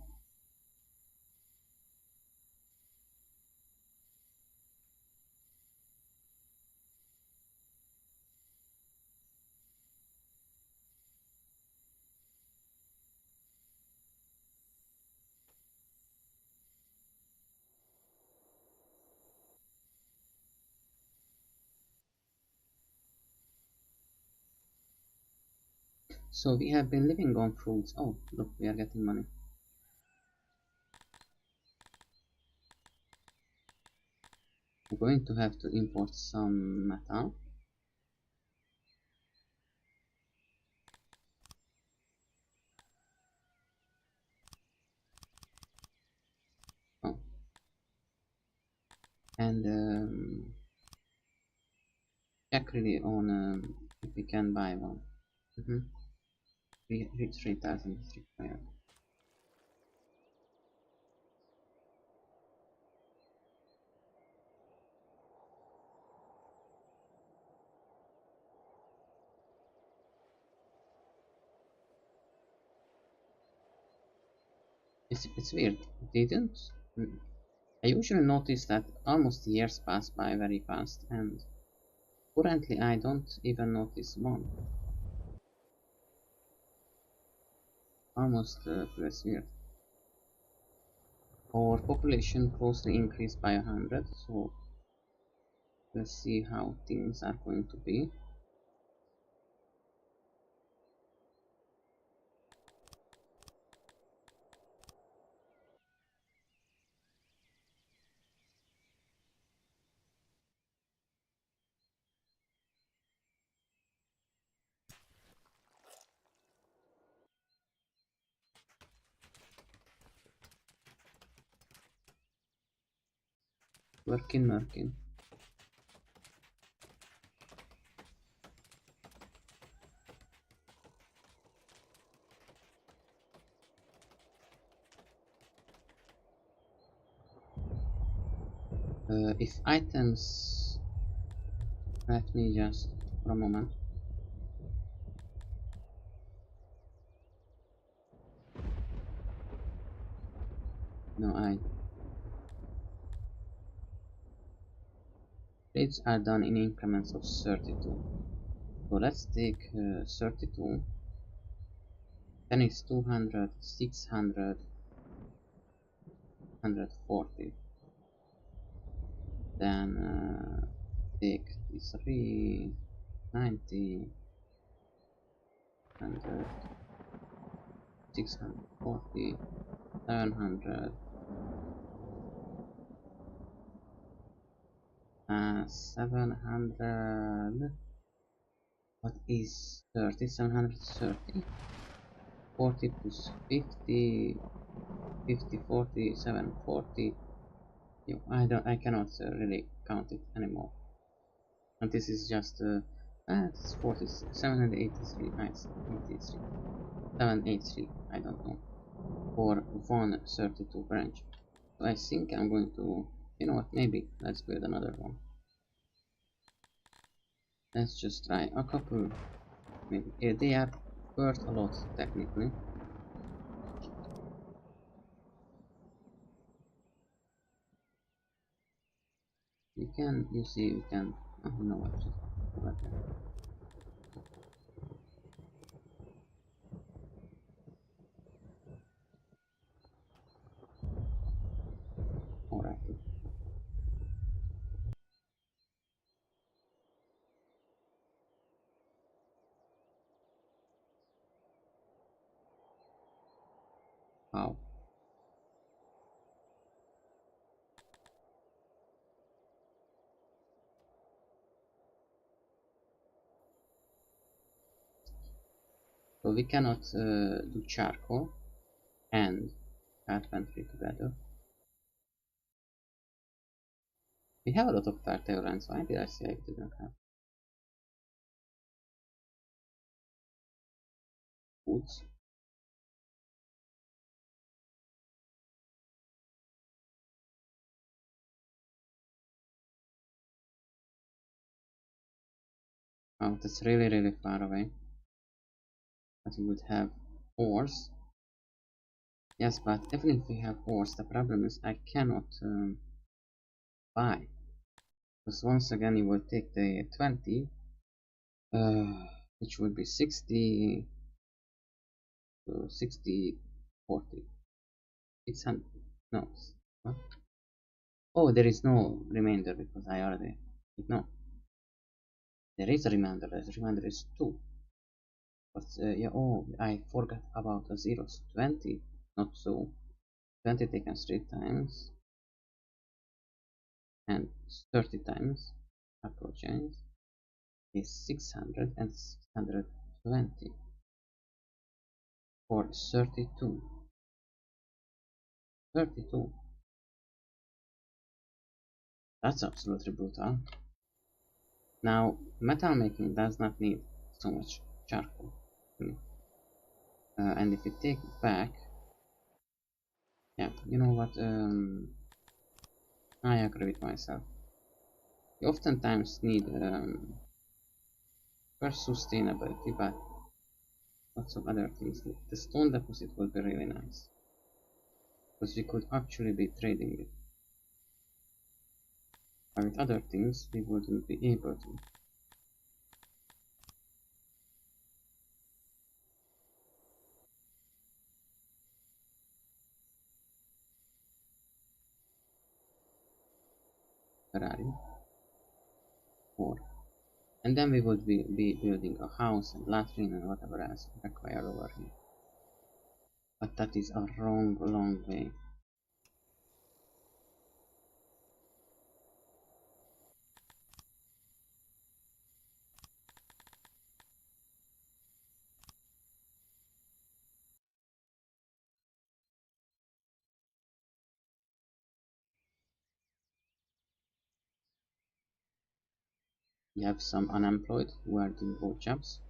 So we have been living on fruits. Oh, look, we are getting money. I'm going to have to import some metal. Oh, and check really on if we can buy one. Mm-hmm. 3,000 is required. It's weird. Didn't? Mm. I usually notice that almost years pass by very fast, and currently I don't even notice one. Almost feels weird. Our population closely increased by 100, so let's see how things are going to be. Working. If items Let me just for a moment. No, Trades are done in increments of 32. So let's take 32. Then it's 200, 600, 140. Then take 3, 90, 100, 640, 700, 700. What is 30? 730. 40 plus 50, 50, 40, 740. I cannot really count it anymore. And this is just it's 40, 783, nice, 83, 783, I don't know, for 132 branch. So I think I'm going to, you know what, maybe let's build another one. Let's just try a couple, maybe they are worth a lot technically. You can, you see, you can, oh, you know what, just go back there. Alright. Wow. So we cannot do charcoal and carpentry together. We have a lot of fertile land, so why did I say I didn't have woods? Oh, that's really far away. But we would have ores. Yes, but even if we have ores, the problem is I cannot buy. Because once again you will take the 20, which would be 60, 60, 40. 600. No. What? Oh, there is no remainder because I already. No. There is a remainder. The remainder is 2. But yeah, oh, I forgot about the zeros. 20, not so. 20 taken 3 times and 30 times approaches is 600 and 620 for 32. 32. That's absolutely brutal. Now, metal making does not need so much charcoal. And if you take it back, yeah, you know what? I agree with myself. You oftentimes need first sustainability, but lots of other things. The stone deposit would be really nice because we could actually be trading it. But with other things, we wouldn't be able to. Ferrari, or and then we would be building a house and latrine and whatever else required over here. But that is a long way. We have some unemployed who are doing both jobs.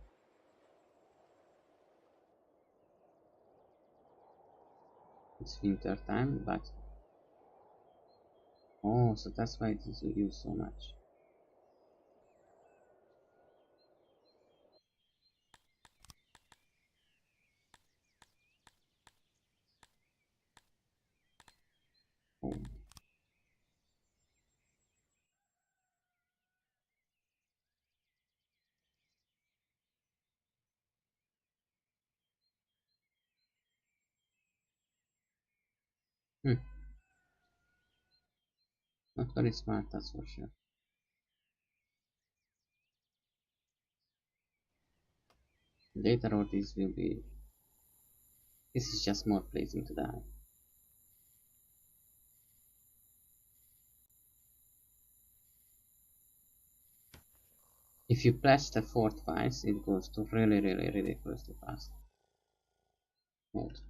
It's winter time, but oh, so that's why it is used so much. Not very smart, that's for sure. Later or this will be... This is just more pleasing to die. If you press the 4 twice, it goes to really ridiculously fast mode.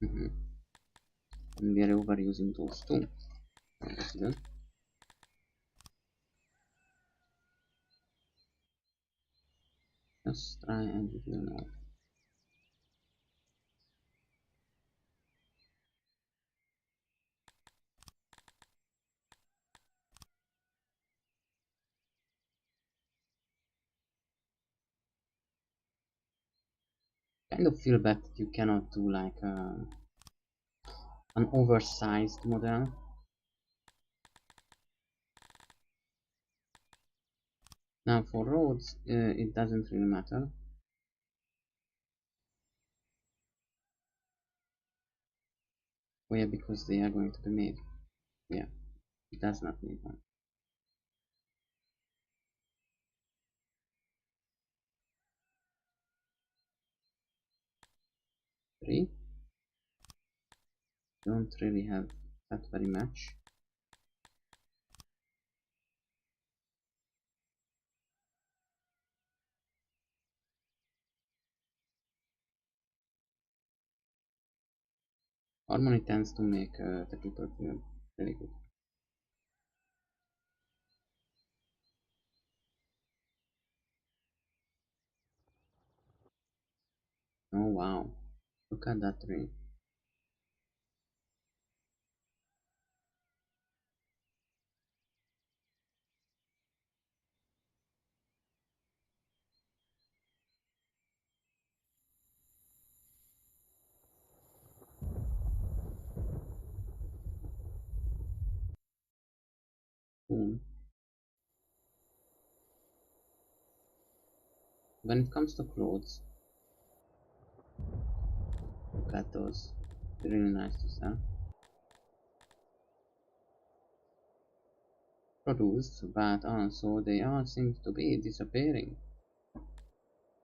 And we are overusing those too. That's good. Just try and give you know. Kind of feel bad that you cannot do like an oversized model. Now for roads, it doesn't really matter. Oh yeah, because they are going to be made. Yeah, it does not need one. 3. Don't really have that very much. Harmony tends to make the people feel really good. Oh wow, look at that tree. Boom. When it comes to clothes, look at those. They're really nice to sell. Produced, but also they all seem to be disappearing.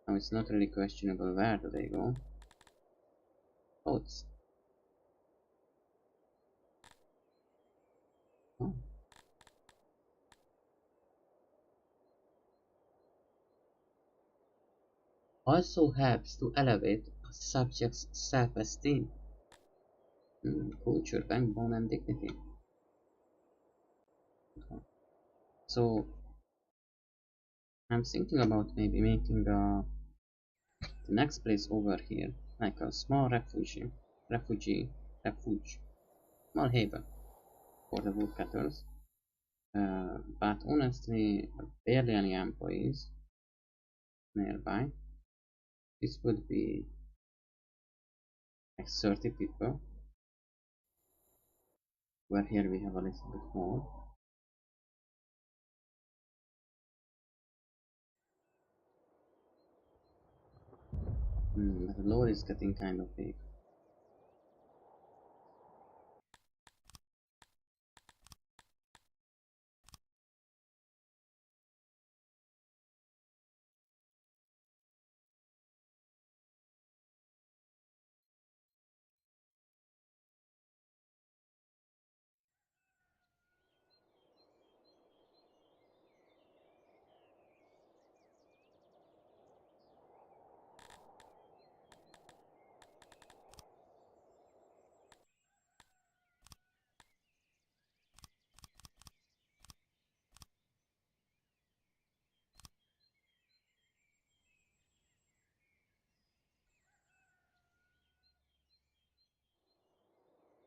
Now it's not really questionable where do they go. Clothes. Oh. Also helps to elevate a subject's self-esteem, culture, backbone, and dignity. So I'm thinking about maybe making the next place over here like a small refuge, small haven for the woodcutters. But honestly, barely any employees nearby. This would be like 30 people, where here we have a little bit more. But the load is getting kind of big.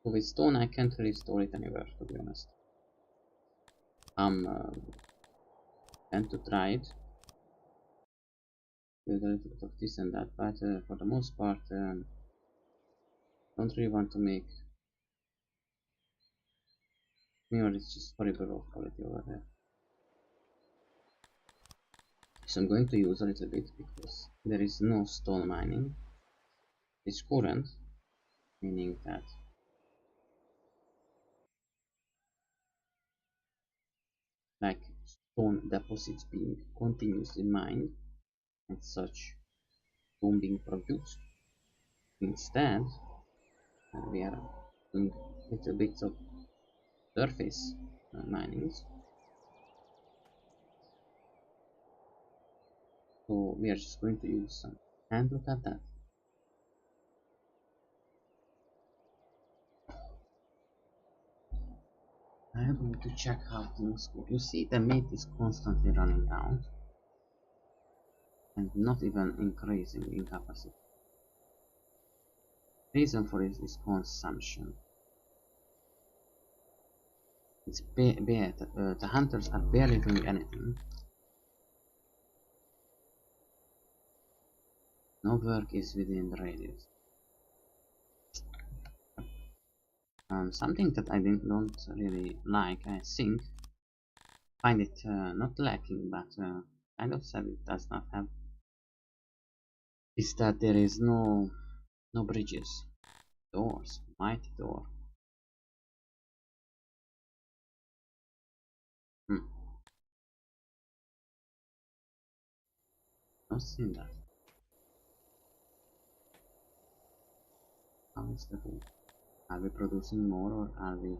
So with stone I can't really store it anywhere, to be honest. Tend to try it with a little bit of this and that, but for the most part don't really want to make Mirror is just horrible road quality over there. So I'm going to use a little bit because there is no stone mining. It's current, meaning that like stone deposits being continuously mined and such stone being produced. Instead, we are doing little bits of surface minings. So we are just going to use some. And look at that. I am going to check how things go. You see the meat is constantly running out and not even increasing in capacity. Reason for it is consumption. It's the hunters are barely doing anything. No work is within the radius. Something that I don't really like, I think, find it not lacking, but kind of sad it does not have, is that there is no bridges, doors, mighty door. Hmm. Not seen that. How is that? Are we producing more or are we?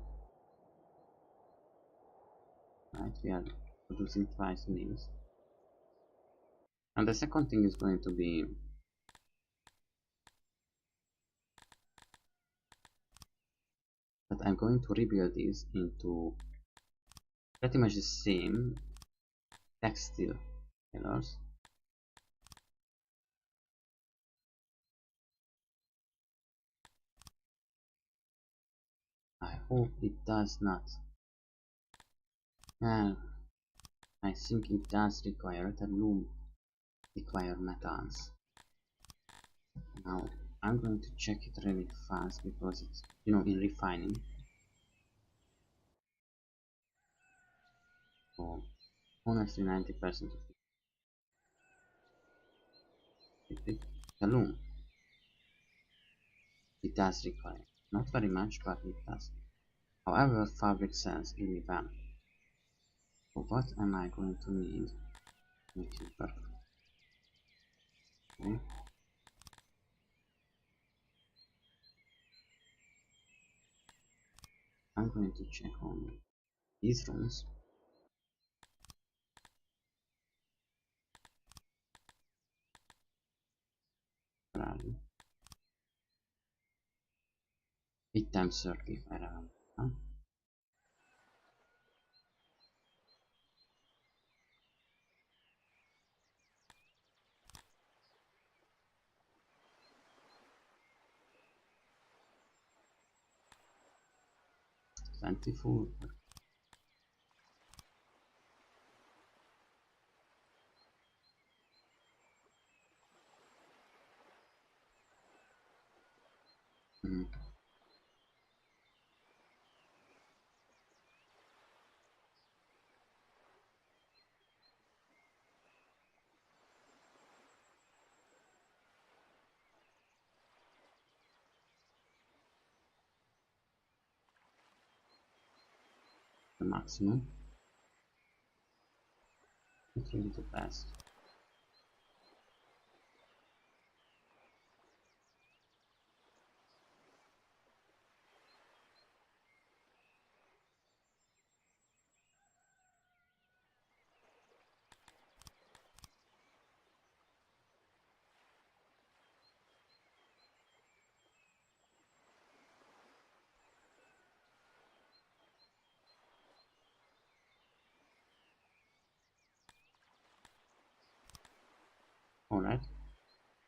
Right, we are producing twice meals. And the second thing is going to be that I'm going to rebuild this into pretty much the same textile pillars. I hope it does not. Well, I think it does require the loom require metals. Now I'm going to check it really fast because it's, you know, in refining. So honestly 90% of it, the loom. It does require. Not very much, but it does. However, fabric sells really well. So what am I going to need to make it perfect? Okay. I'm going to check on these rooms. Where are you? 8 times 30 if I remember. Huh? Plentiful. Mm. The maximum. It's really the best. Alright.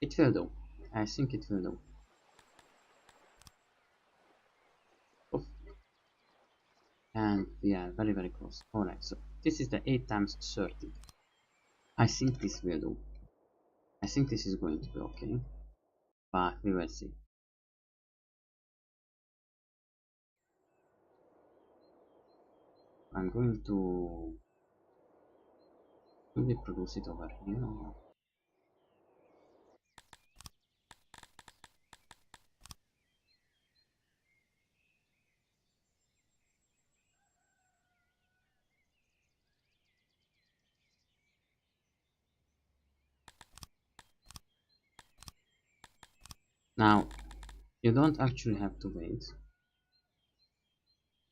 It will do. I think it will do. Oof. And we are very close. Alright, so this is the 8 times 30. I think this will do. I think this is going to be okay. But we will see. I'm going to maybe produce it over here or not? Now, you don't actually have to wait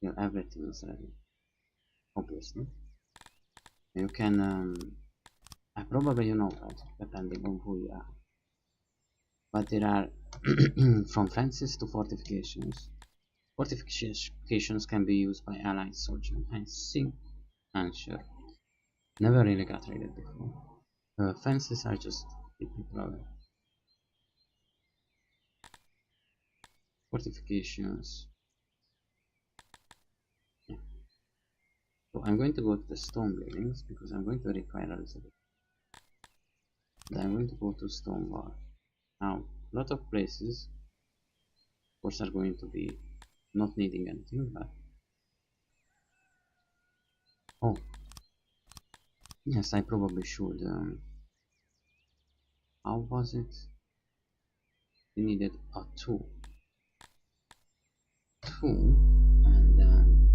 till everything is ready, obviously. You can, probably you know that, depending on who you are. But there are, from fences to fortifications. Fortifications can be used by allied soldiers, I think, I'm sure. Never really got raided before. Fences are just keep people away. Fortifications. Yeah. So I'm going to go to the stone buildings because I'm going to require a little bit. Then I'm going to go to stone wall. Now, a lot of places, of course, are going to be not needing anything, but oh, yes, I probably should. How was it? We needed a two, and then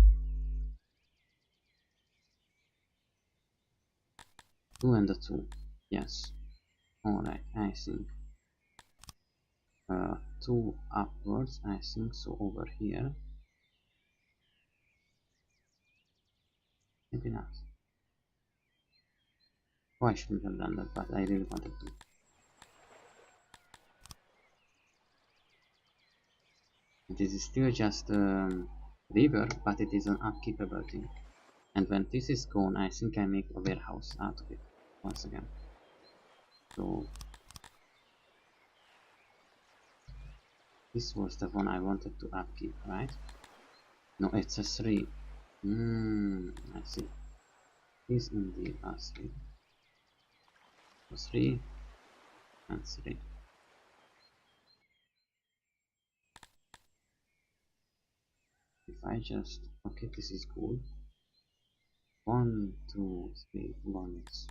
2 and a 2. Yes. Alright, I think 2 upwards, I think so over here. Maybe not. Oh, I shouldn't have done that, but I really wanted to. This is still just river, but it is an upkeepable thing. And when this is gone, I think I make a warehouse out of it once again. So this was the one I wanted to upkeep, right? No, it's a 3. I see. This indeed a 3. So 3 and 3. If I just, okay, this is good. 1, 2, 3 ones.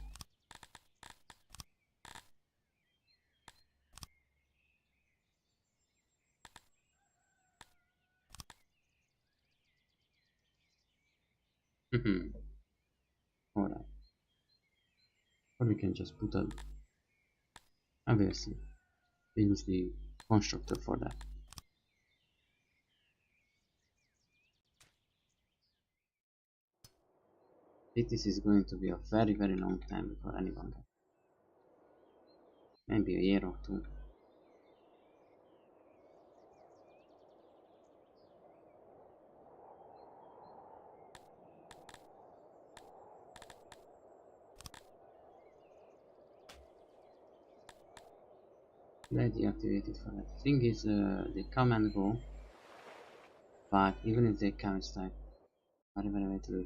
Alright. Or we can just put a, obviously, we use the constructor for that. This is going to be a very very long time before anyone can. Maybe a year or two. Let's deactivate it for that. Thing is, they come and go, but even if they come, it's like very very little.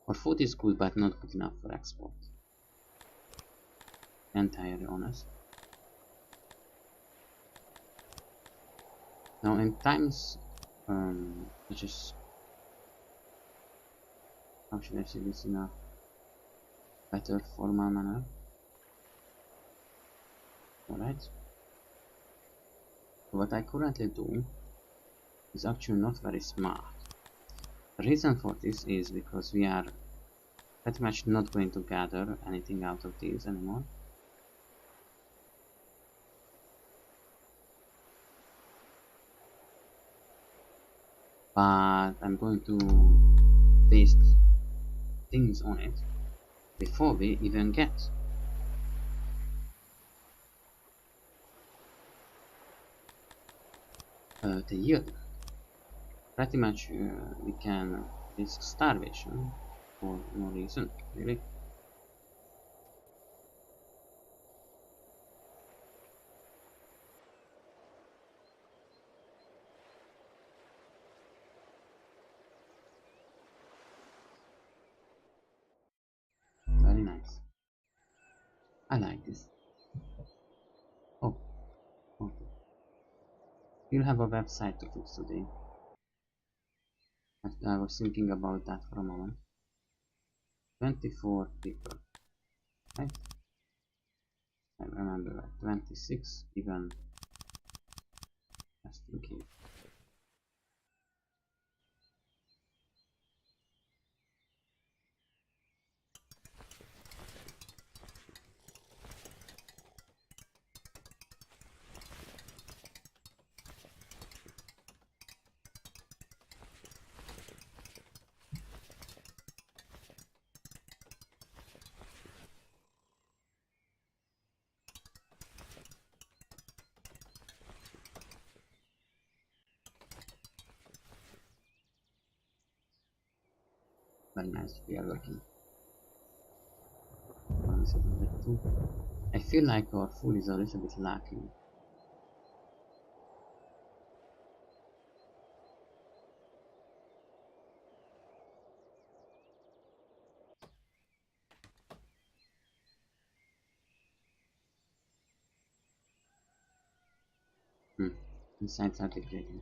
For food is good, but not good enough for export. Entirely honest. Now in times, which is, how should I say this in a better formal manner? Alright. What I currently do is actually not very smart. The reason for this is because we are pretty much not going to gather anything out of these anymore. But I'm going to paste things on it before we even get the yield. Pretty much we can risk starvation for no reason, really. I like this. Oh, okay. We'll have a website to fix today. I was thinking about that for a moment. 24 people, right? I remember that. 26 even, just in case. Very nice, we are working. 172. I feel like our food is a little bit lacking. Insides are degrading.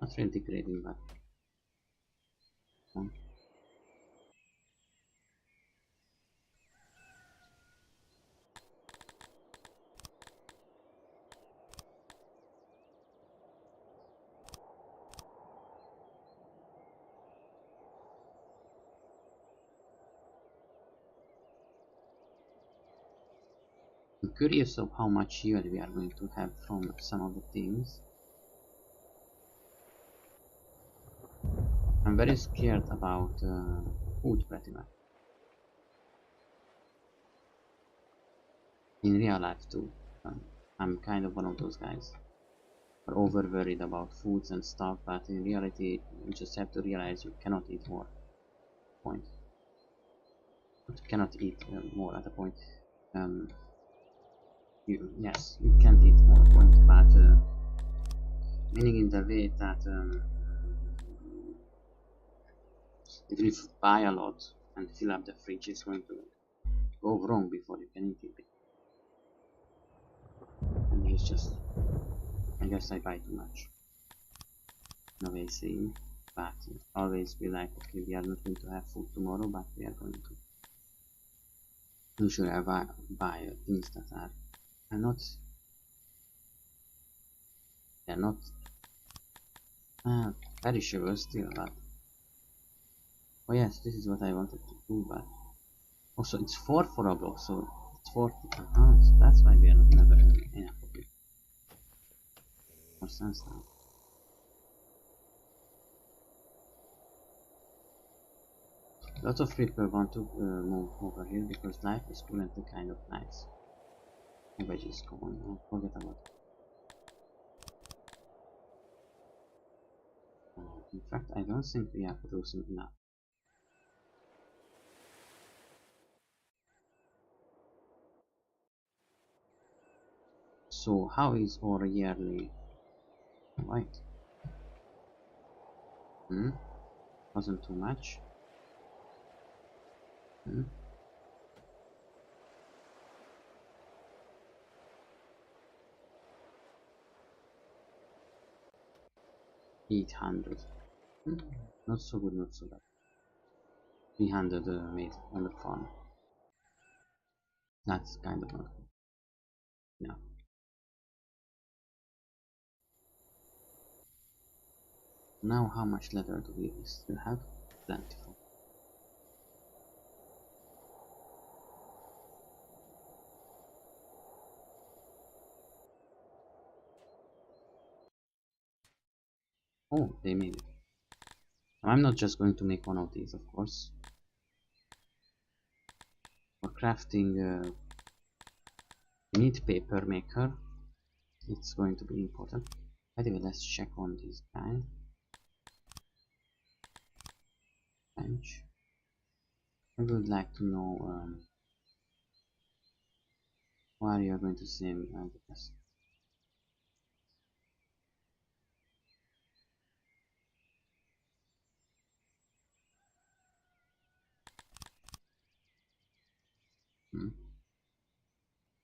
Not really degrading, but I'm curious of how much yield we are going to have from some of the things. I'm very scared about food pretty much. In real life too. I'm kind of one of those guys. Are over worried about foods and stuff, but in reality you just have to realize you cannot eat more. Point. You cannot eat more at a point. Yes, you can't eat more point, but meaning in the way that even if you buy a lot and fill up the fridge, it's going to go wrong before you can eat it. And it's just, I guess I buy too much. No way saying, but always be like, okay, we are not going to have food tomorrow, but we are going to. Usually I buy things that are not, they're not perishable still, but oh yes, this is what I wanted to do, but also it's 4 for a block, so it's 40. So that's why we are not never enough of it. More sense now. Lots of people want to move over here because life is currently kind of nice. Maybe just go on, forget about it. In fact, I don't think we are producing enough. So how is our yearly? Right. Wasn't too much. 800. Not so good, not so bad. 300 made on the farm. That's kind of not good. Yeah. Now how much leather do we still have? Plentiful. Oh, they made it. I'm not just going to make one of these, of course. For crafting neat paper maker, it's going to be important. Anyway, let's check on this guy. Bench. I would like to know why you are going to say the best.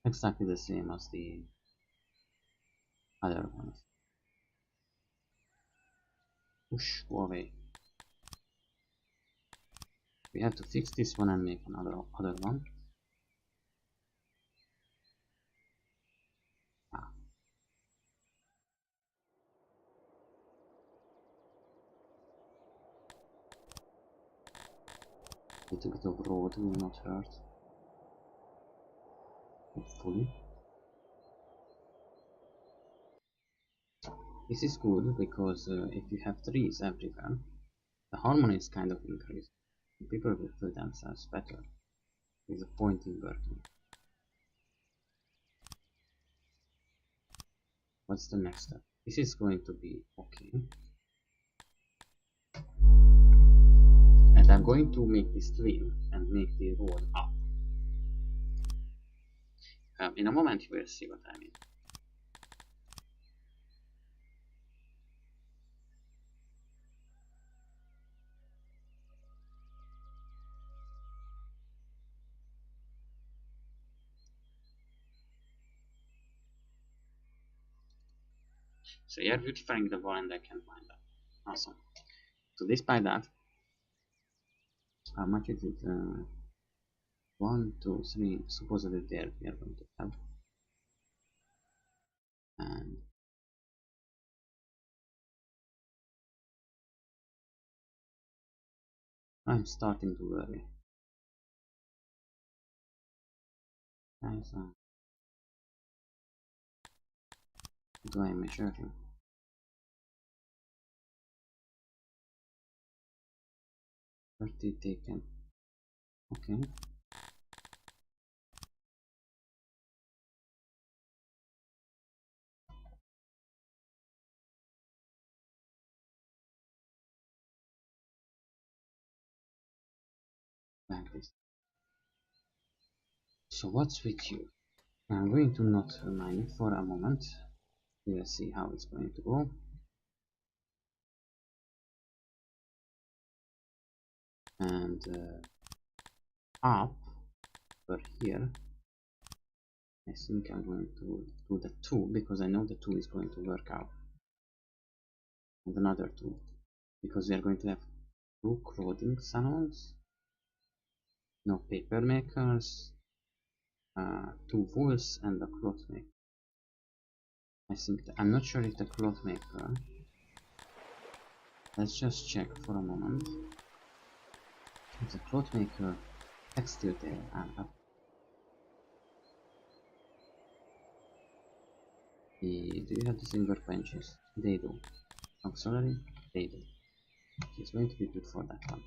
exactly the same as the other ones. Push, go away. We have to fix this one and make another other one. Ah. Little bit of road will not hurt. Hopefully. This is good because if you have trees everywhere, the harmony is kind of increased. People will feel themselves better. There's a point in working. What's the next step? This is going to be okay. And I'm going to make this twin and make the road up. In a moment you will see what I mean. So you're beautifying the wall and I can find that. Awesome. So despite that, how much is it? 1, 2, 3, supposedly there we are going to have. And I'm starting to worry. Guys, do I measure him? 30 taken. Okay. Like this. So what's with you? I'm going to not mine it for a moment. We'll see how it's going to go. And up over here, I think I'm going to do the 2 because I know the 2 is going to work out. And another 2 because we are going to have 2 clothing salons, no paper makers, 2 wools and a cloth maker. I think I'm not sure if the cloth maker. Let's just check for a moment. If the cloth maker textile there and do you have the silver benches? They do. Auxiliary? They do. It's going to be good for that one.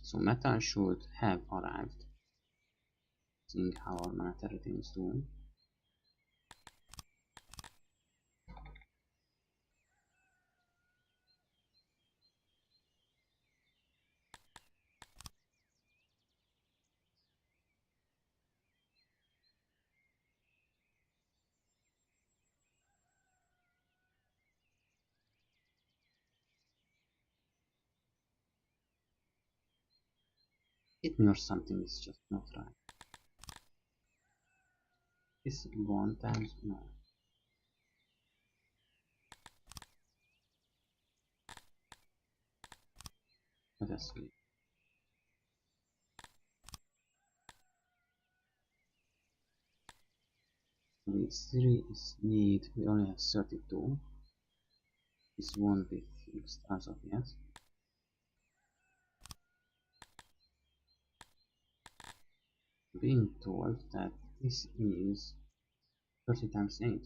So metal should have arrived. Seeing how our monetary thing is doing. Hit me or something is just not right. Is 1 times no. Let us see. We 3 is need, we only have 32. This won't be fixed as of yet. Being told that this is 30 times 8.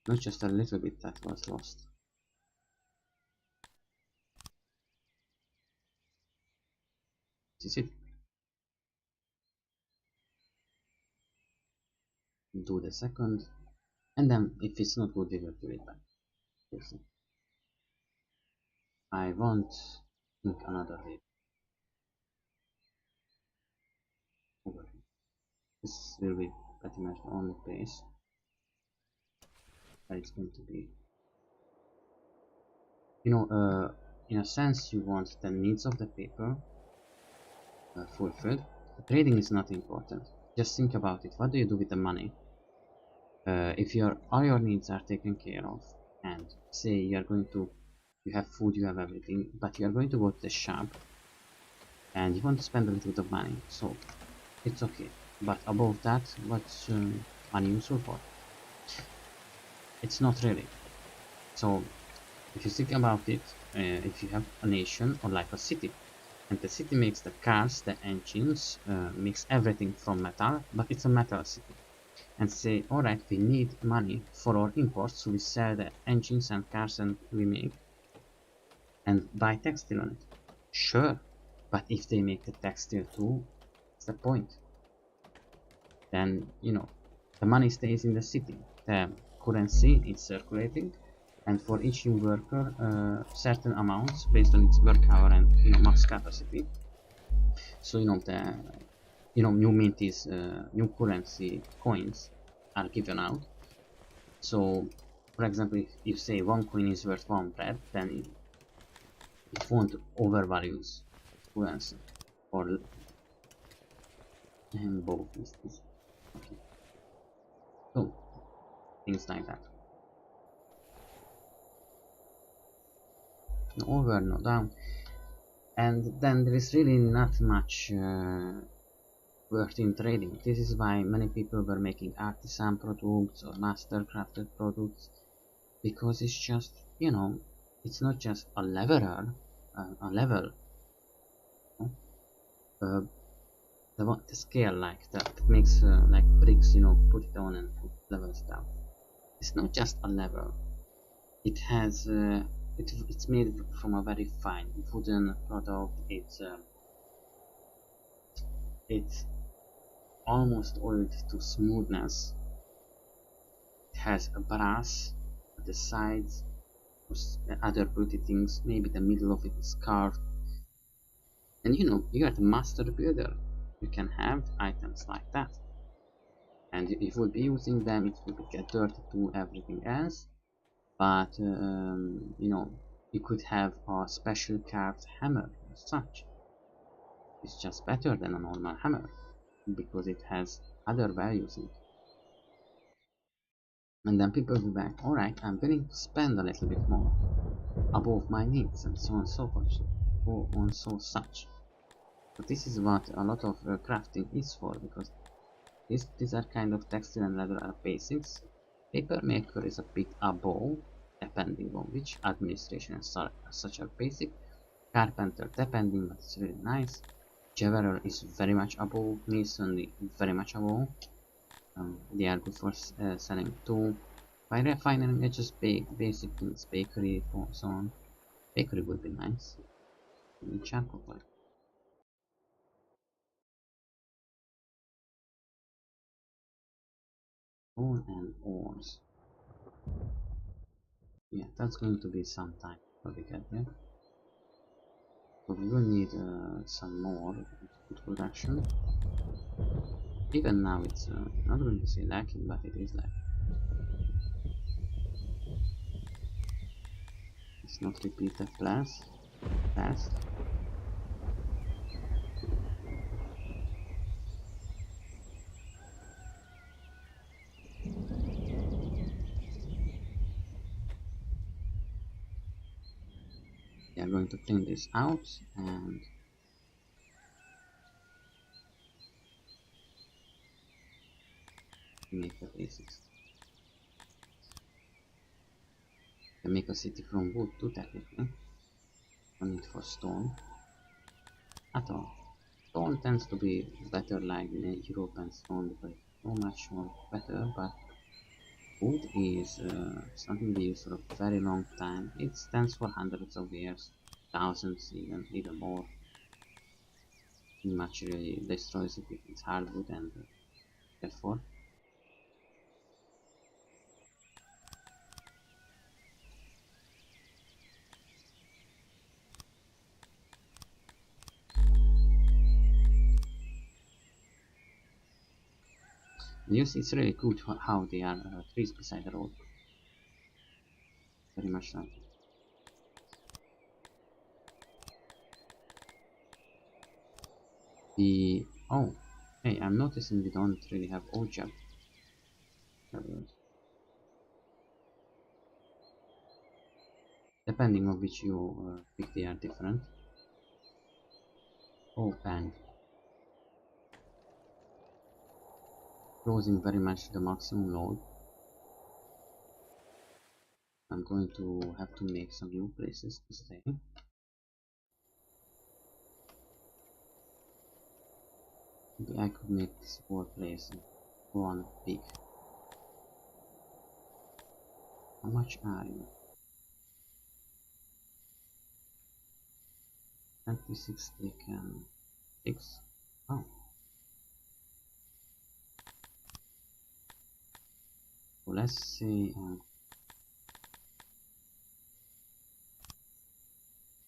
Not just a little bit that was lost. This is it. Do the second. And then if it's not good we will do it back. We'll see. I want another way over here. This will be pretty much the only place where it's going to be. You know, in a sense, you want the needs of the people fulfilled. Trading is not important. Just think about it. What do you do with the money? If all your needs are taken care of, and say you have food, you have everything, but you are going to go to the shop and you want to spend a little bit of money, so it's okay. But above that, what's money useful for? It's not really. So if you think about it, if you have a nation or like a city, and the city makes the cars, the engines, makes everything from metal, but it's a metal city, and say, alright, we need money for our imports, so we sell the engines and cars and we make and buy textile on it. Sure, but if they make the textile too, what's the point? Then, you know, the money stays in the city, the currency is circulating, and for each new worker, certain amounts based on its work hour and, you know, max capacity. So, you know, new mint is new currency coins are given out. So, for example, if you say one coin is worth one bread, then it won't overvalues currency, or and both is okay. So things like that. No over, no down, and then there is really not much worth in trading. This is why many people were making artisan products or master crafted products, because it's just, you know, it's not just a leveler, a level. Uh, the scale like that makes like bricks, you know, put it on and put levels down. It's not just a level. It has it's made from a very fine wooden product. It's almost oiled to smoothness. It has a brass at the sides, other pretty things. Maybe the middle of it is carved. And you know, you are the master builder. You can have items like that. And if you will be using them, it will get dirty to everything else. But you know, you could have a special carved hammer as such. It's just better than a normal hammer because it has other values in it. And then people will be like, alright, I'm willing to spend a little bit more above my needs, and so on and so forth, so on so such. But this is what a lot of crafting is for, because these are kind of textile and leather are basics. Paper maker is a bit above, depending on which. Administration and such are basic. Carpenter depending, but it's really nice. Jeweler is very much above. Masonry very much above. They are good for selling too. By refining, it's just basic things, bakery, so on. Bakery would be nice. Charcoal. Stone and ores. Yeah, that's going to be some time before we get there. So we will need some more food production. Even now it's not going to say lacking, but it is lacking. Let's not repeat the fast. We are going to clean this out and make the basics. We make a city from wood too, technically. No need for stone at all. Stone tends to be better like in Europe and stone because it's so much more better, but wood is something we use for a very long time. It stands for hundreds of years, thousands, even more. Much really destroys it if it's hardwood, and therefore You see, it's really good how they are trees beside the road. Very much like the... Oh, hey, I'm noticing we don't really have object levels. Depending on which you pick, they are different. Oh, bang. Closing very much the maximum load. I'm going to have to make some new places to stay. Maybe I could make this war place one big. How much are you? 26 taken 6. Oh. So let's say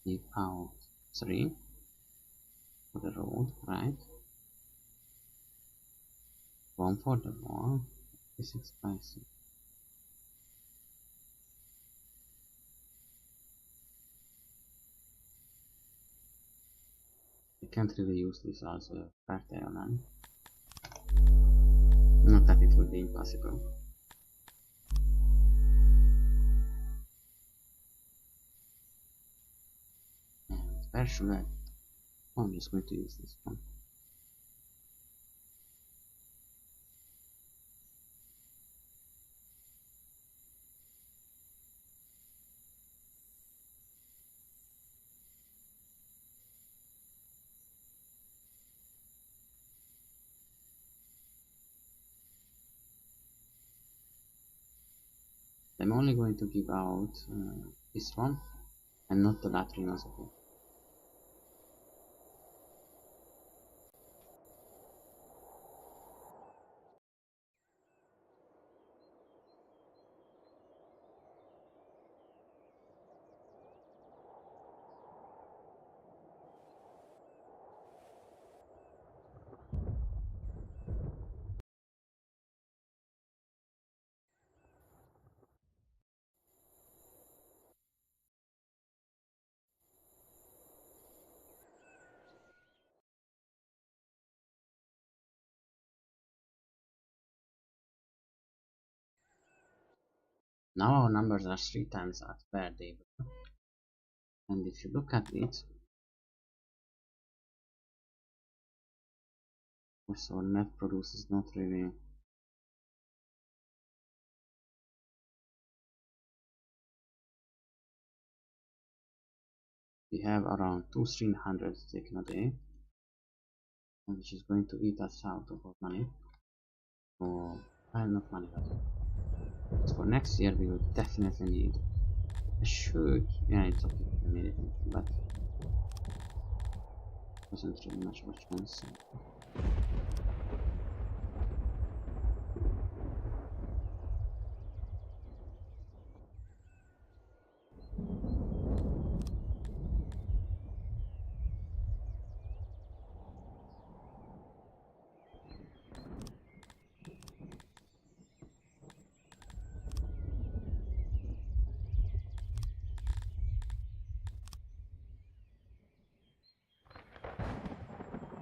leave out 3 for the road, right? 1 for the wall. 26 by 6. I can't really use this as a fertile land. Not that it would be impossible. And where should I? Oh, I'm just going to use this one. I'm only going to give out this one and not the latrines of it. Now our numbers are 3 times at where they were. And if you look at it, also net produce is not really... We have around 200-300 taken a day, which is going to eat us out of our money. So, not money, but for next year we will definitely need... I should... Yeah, it's okay, I made it, but... wasn't really much of a chance.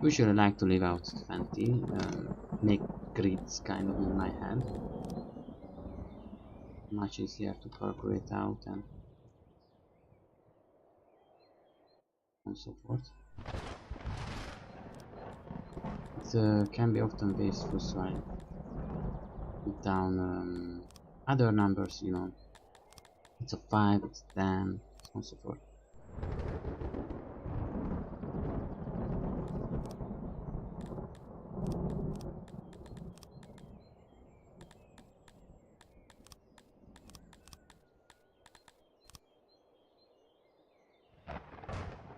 Usually I like to leave out 20, make grids kind of in my head. Much easier to calculate out and so forth. It can be often wasteful, so I put down other numbers, you know. It's a 5, it's 10, so on and so forth.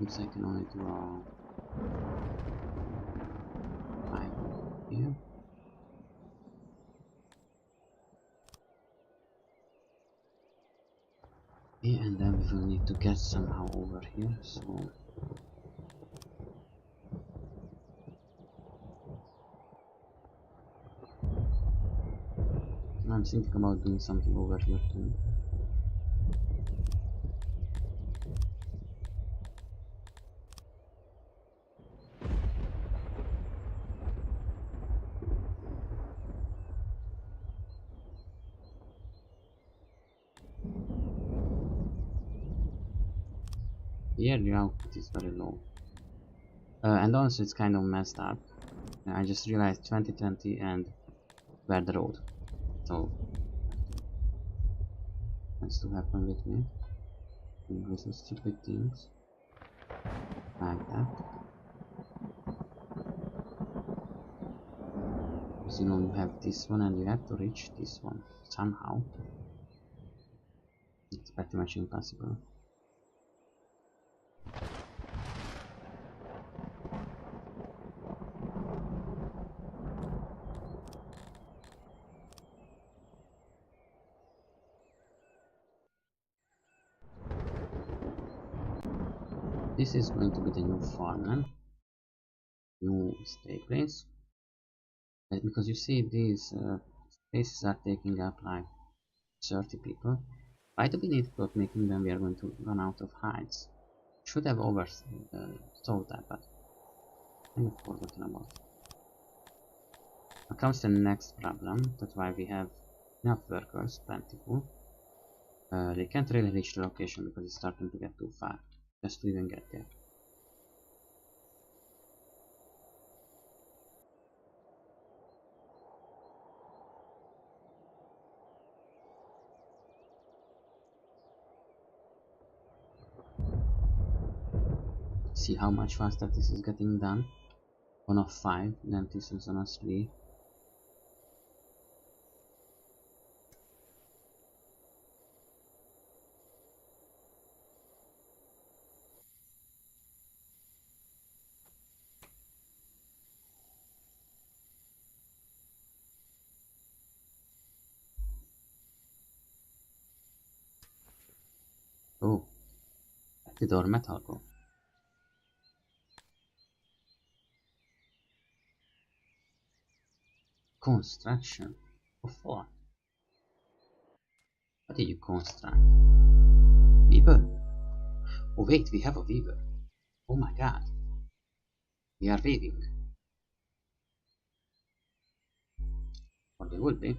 Looks like I can only do 5 here. Yeah, and then we will need to get somehow over here, so... I'm thinking about doing something over here too. Here the output is very low. And also it's kind of messed up. I just realized 2020 and where the road. So that's to happen with me. Do some stupid things like that. Because you know you have this one and you have to reach this one somehow. It's pretty much impossible. This is going to be the new farmland, new stay place. Because you see these places are taking up like 30 people. Why do we need cloth making when we are going to run out of hides? Should have overthought that, but I kind of forgotten about it. Now comes the next problem. That's why we have enough workers, plentiful. They can't really reach the location because it's starting to get too far, just to even get there. See how much faster this is getting done. 1 of 5, then this is on a 3. Oh, the door metal go. Construction of what? What did you construct? Weaver? Oh wait, we have a weaver. Oh my god. We are weaving. Or they would be.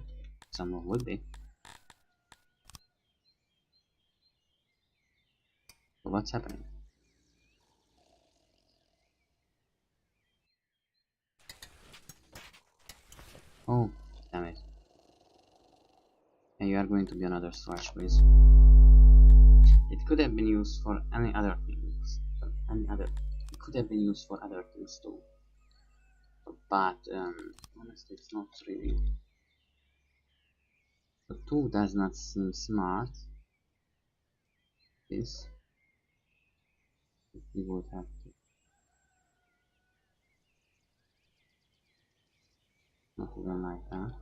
Someone would be. So what's happening? Oh, damn it. And you are going to be another storage place. It could have been used for any other things. It could have been used for other things too. But honestly, it's not really. The 2 does not seem smart. This we would have to not even like that.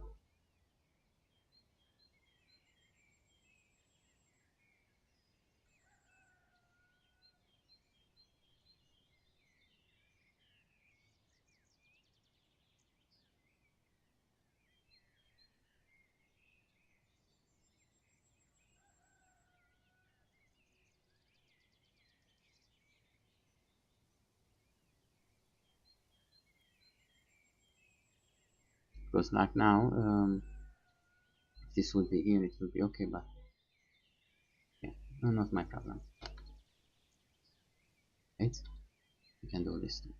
Because like now, if this would be here, it would be okay, but yeah, no, not my problem. Right? We can do this too.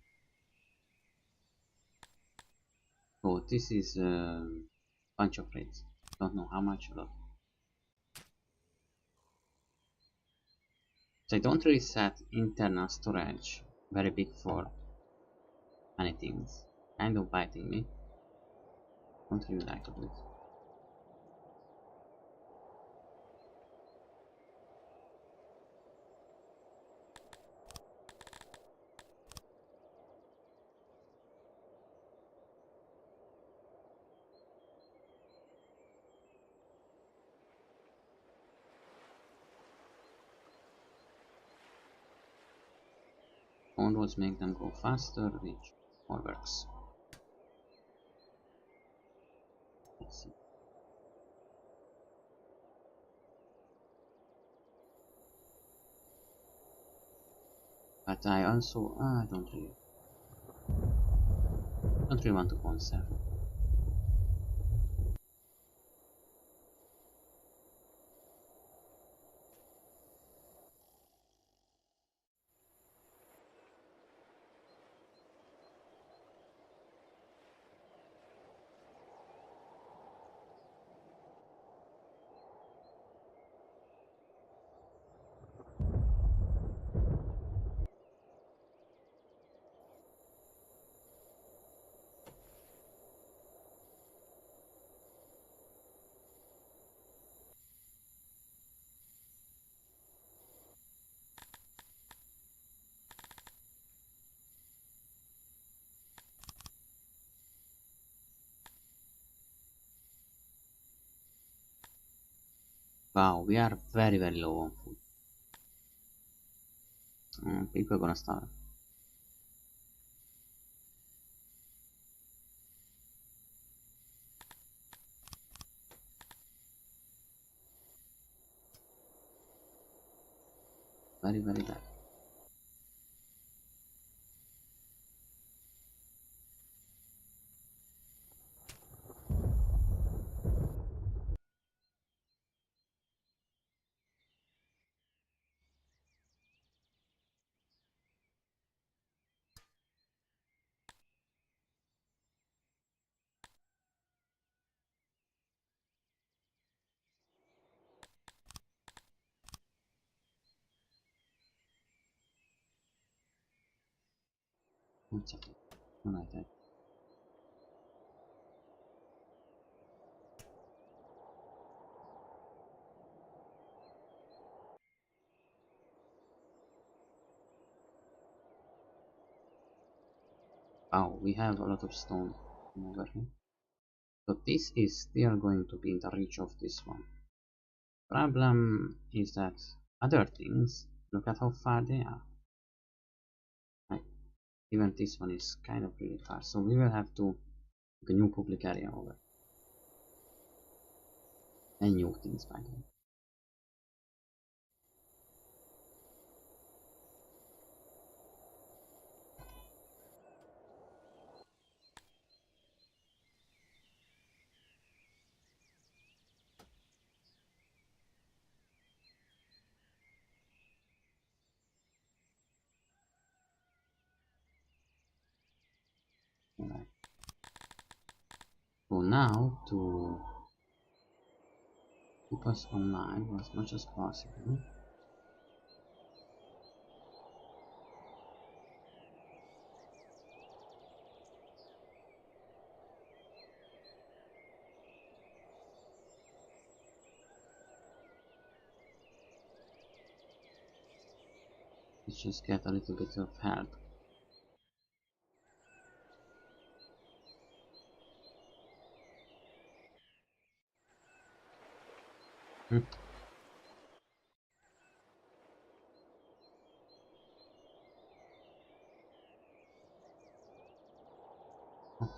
Oh, this is a bunch of rates. Don't know how much, but so I don't really set internal storage very big for many things. Kind of biting me. Don't really like to do it. Phone roads make them go faster, reach more works. Let's see. But I also don't really want to conserve. Wow, we are very low on food. People are gonna starve. Very bad. What's up? Alright then. Wow, we have a lot of stone over here. So this is still going to be in the reach of this one. Problem is that other things, look at how far they are. Like, even this one is kind of really far, so we will have to make a new public area over. And new things by the way. Alright. So now to keep us online as much as possible. Let's just get a little bit of help. Hmm. Okay.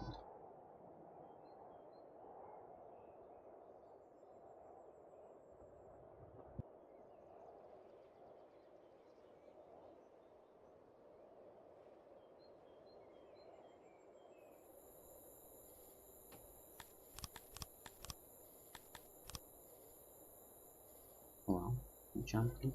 Oh wow, jump please.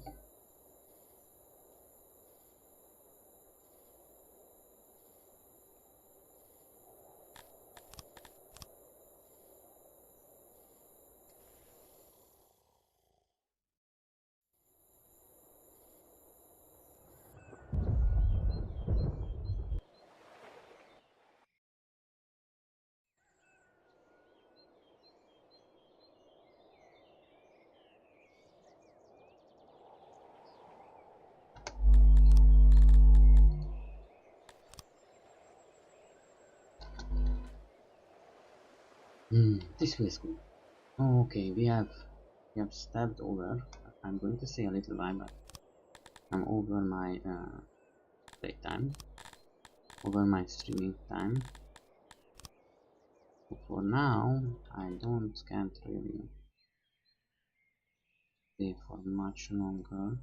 This feels good. Okay, we have stepped over. I'm going to say a little while, but I'm over my playtime, over my streaming time. So for now, I can't really stay for much longer.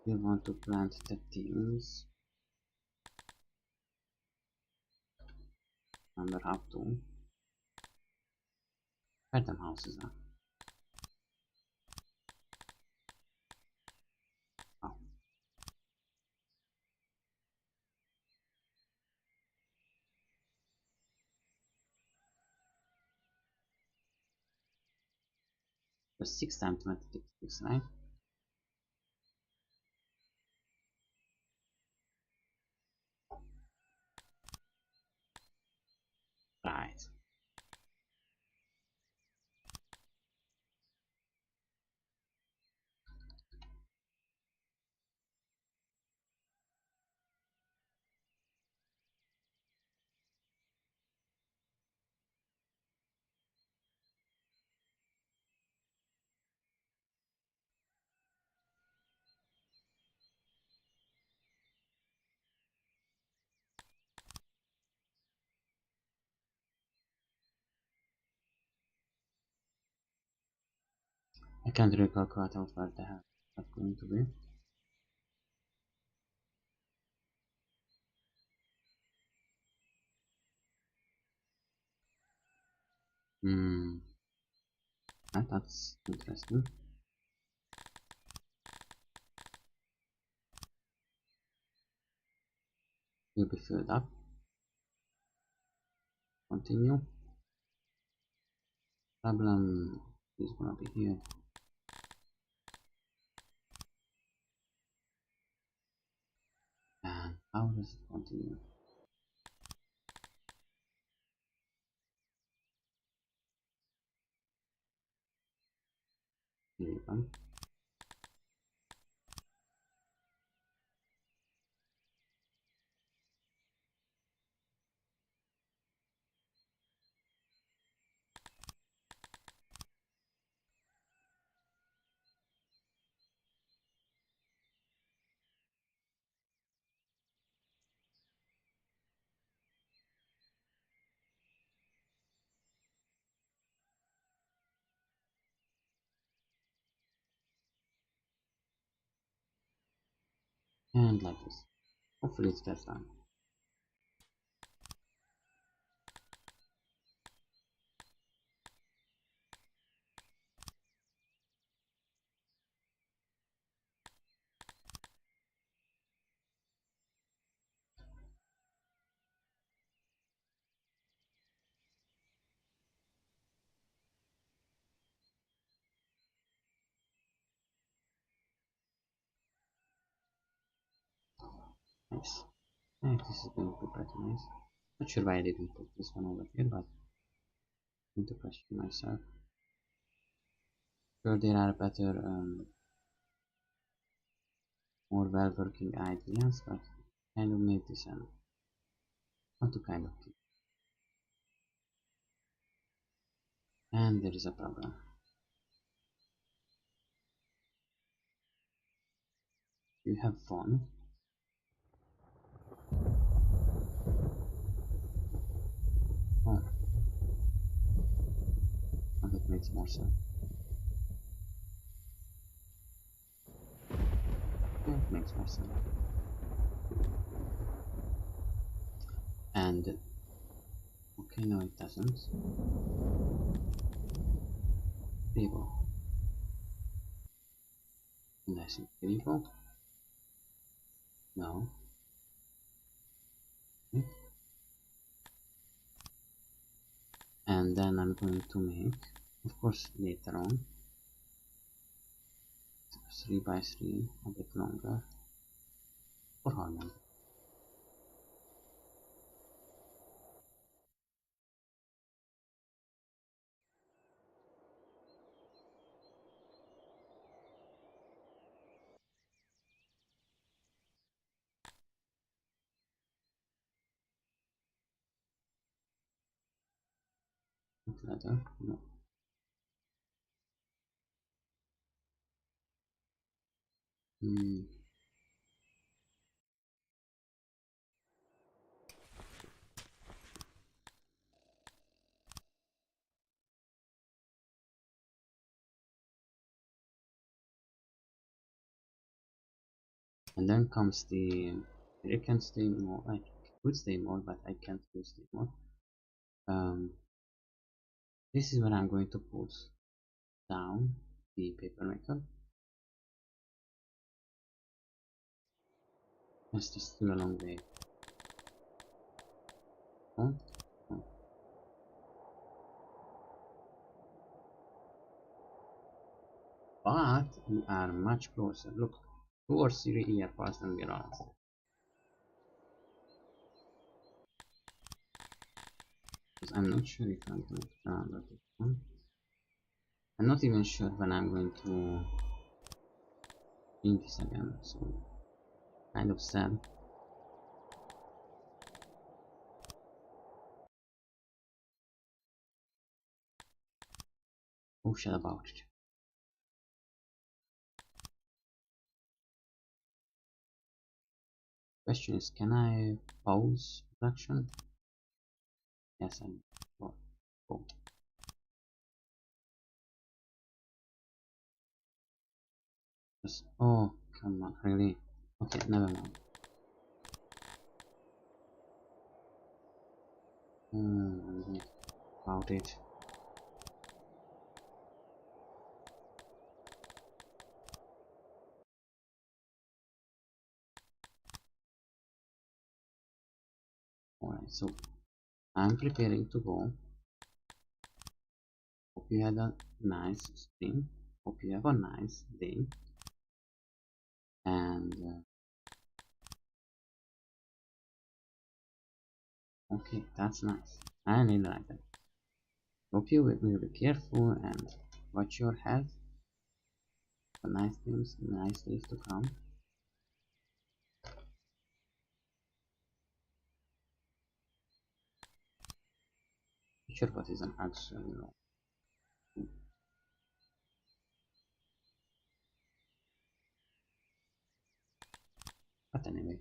We want to plant the things. Remember how to. Where them houses are. Oh. The 6 times 26, right? Right. I can't recall quite out where the hell that's going to be. Hmm. That's interesting. Will be filled up. Continue. Problem is gonna be here. And how does it continue? Here we go. And like this. Hopefully it's that time. Nice. And this is going to be pretty nice. Not sure why I didn't put this one over here, but I need to question myself. Sure, there are better, more well-working ideas, but kind of made this not to kind of keep. And there is a problem. You have fun. Oh, and that makes more sense. That makes more sense. And okay, no, it doesn't. People. And I think people. No. Okay. And then I'm going to make, of course, later on, 3 by 3, a bit longer, for harmony. With leather, no. Hmm. And then comes the, I can stay more, I could stay more, but I can't do stay more. This is where I'm going to put down the paper maker. That's just still a long way. Oh, oh. But we are much closer. Look, 2 or 3 years past and we're on. Because I'm not sure if I'm going to download this one. I'm not even sure when I'm going to do this again, so kind of sad. Oh shit about it. Question is, can I pause production? Yes, I oh, oh. Just, oh, come on, really? Okay, never mind. About it. Alright, so I'm preparing to go. Hope you had a nice stream. Hope you have a nice day. And okay, that's nice. I really like that. Hope you will be careful and watch your health for nice things, nice days to come. Not sure what is an actual law. But anyway.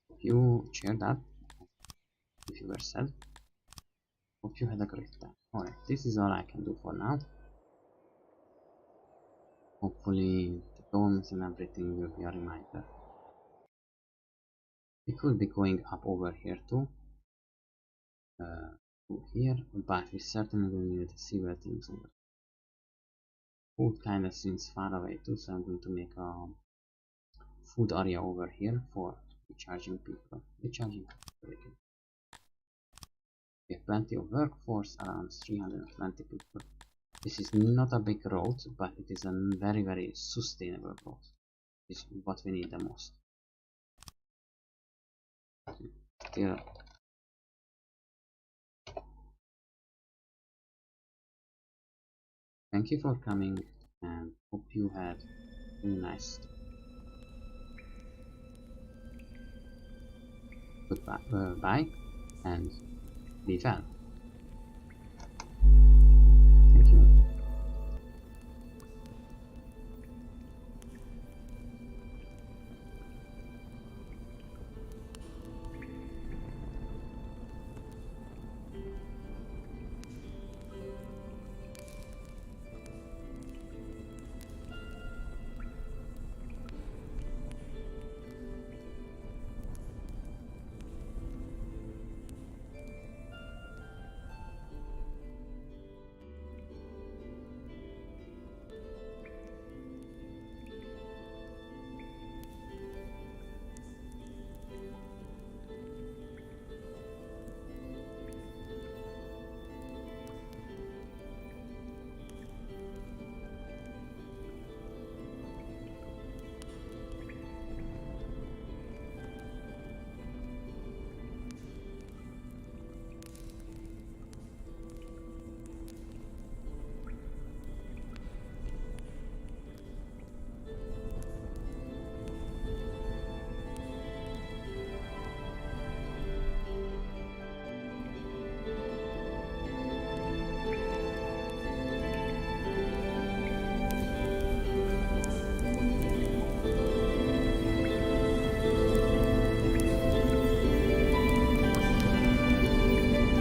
Hope you cheered up if you were sad. Hope you had a great time. Alright, this is all I can do for now. Hopefully the domes and everything will be a reminder. We could be going up over here too. To here, but we certainly will need several things over. Food kinda seems far away too, so I'm going to make a food area over here for recharging people. Recharging people. We have plenty of workforce, around 320 people. This is not a big road, but it is a very sustainable road. This is what we need the most. Still, thank you for coming and hope you had a really nice day. Goodbye, bye, and be well.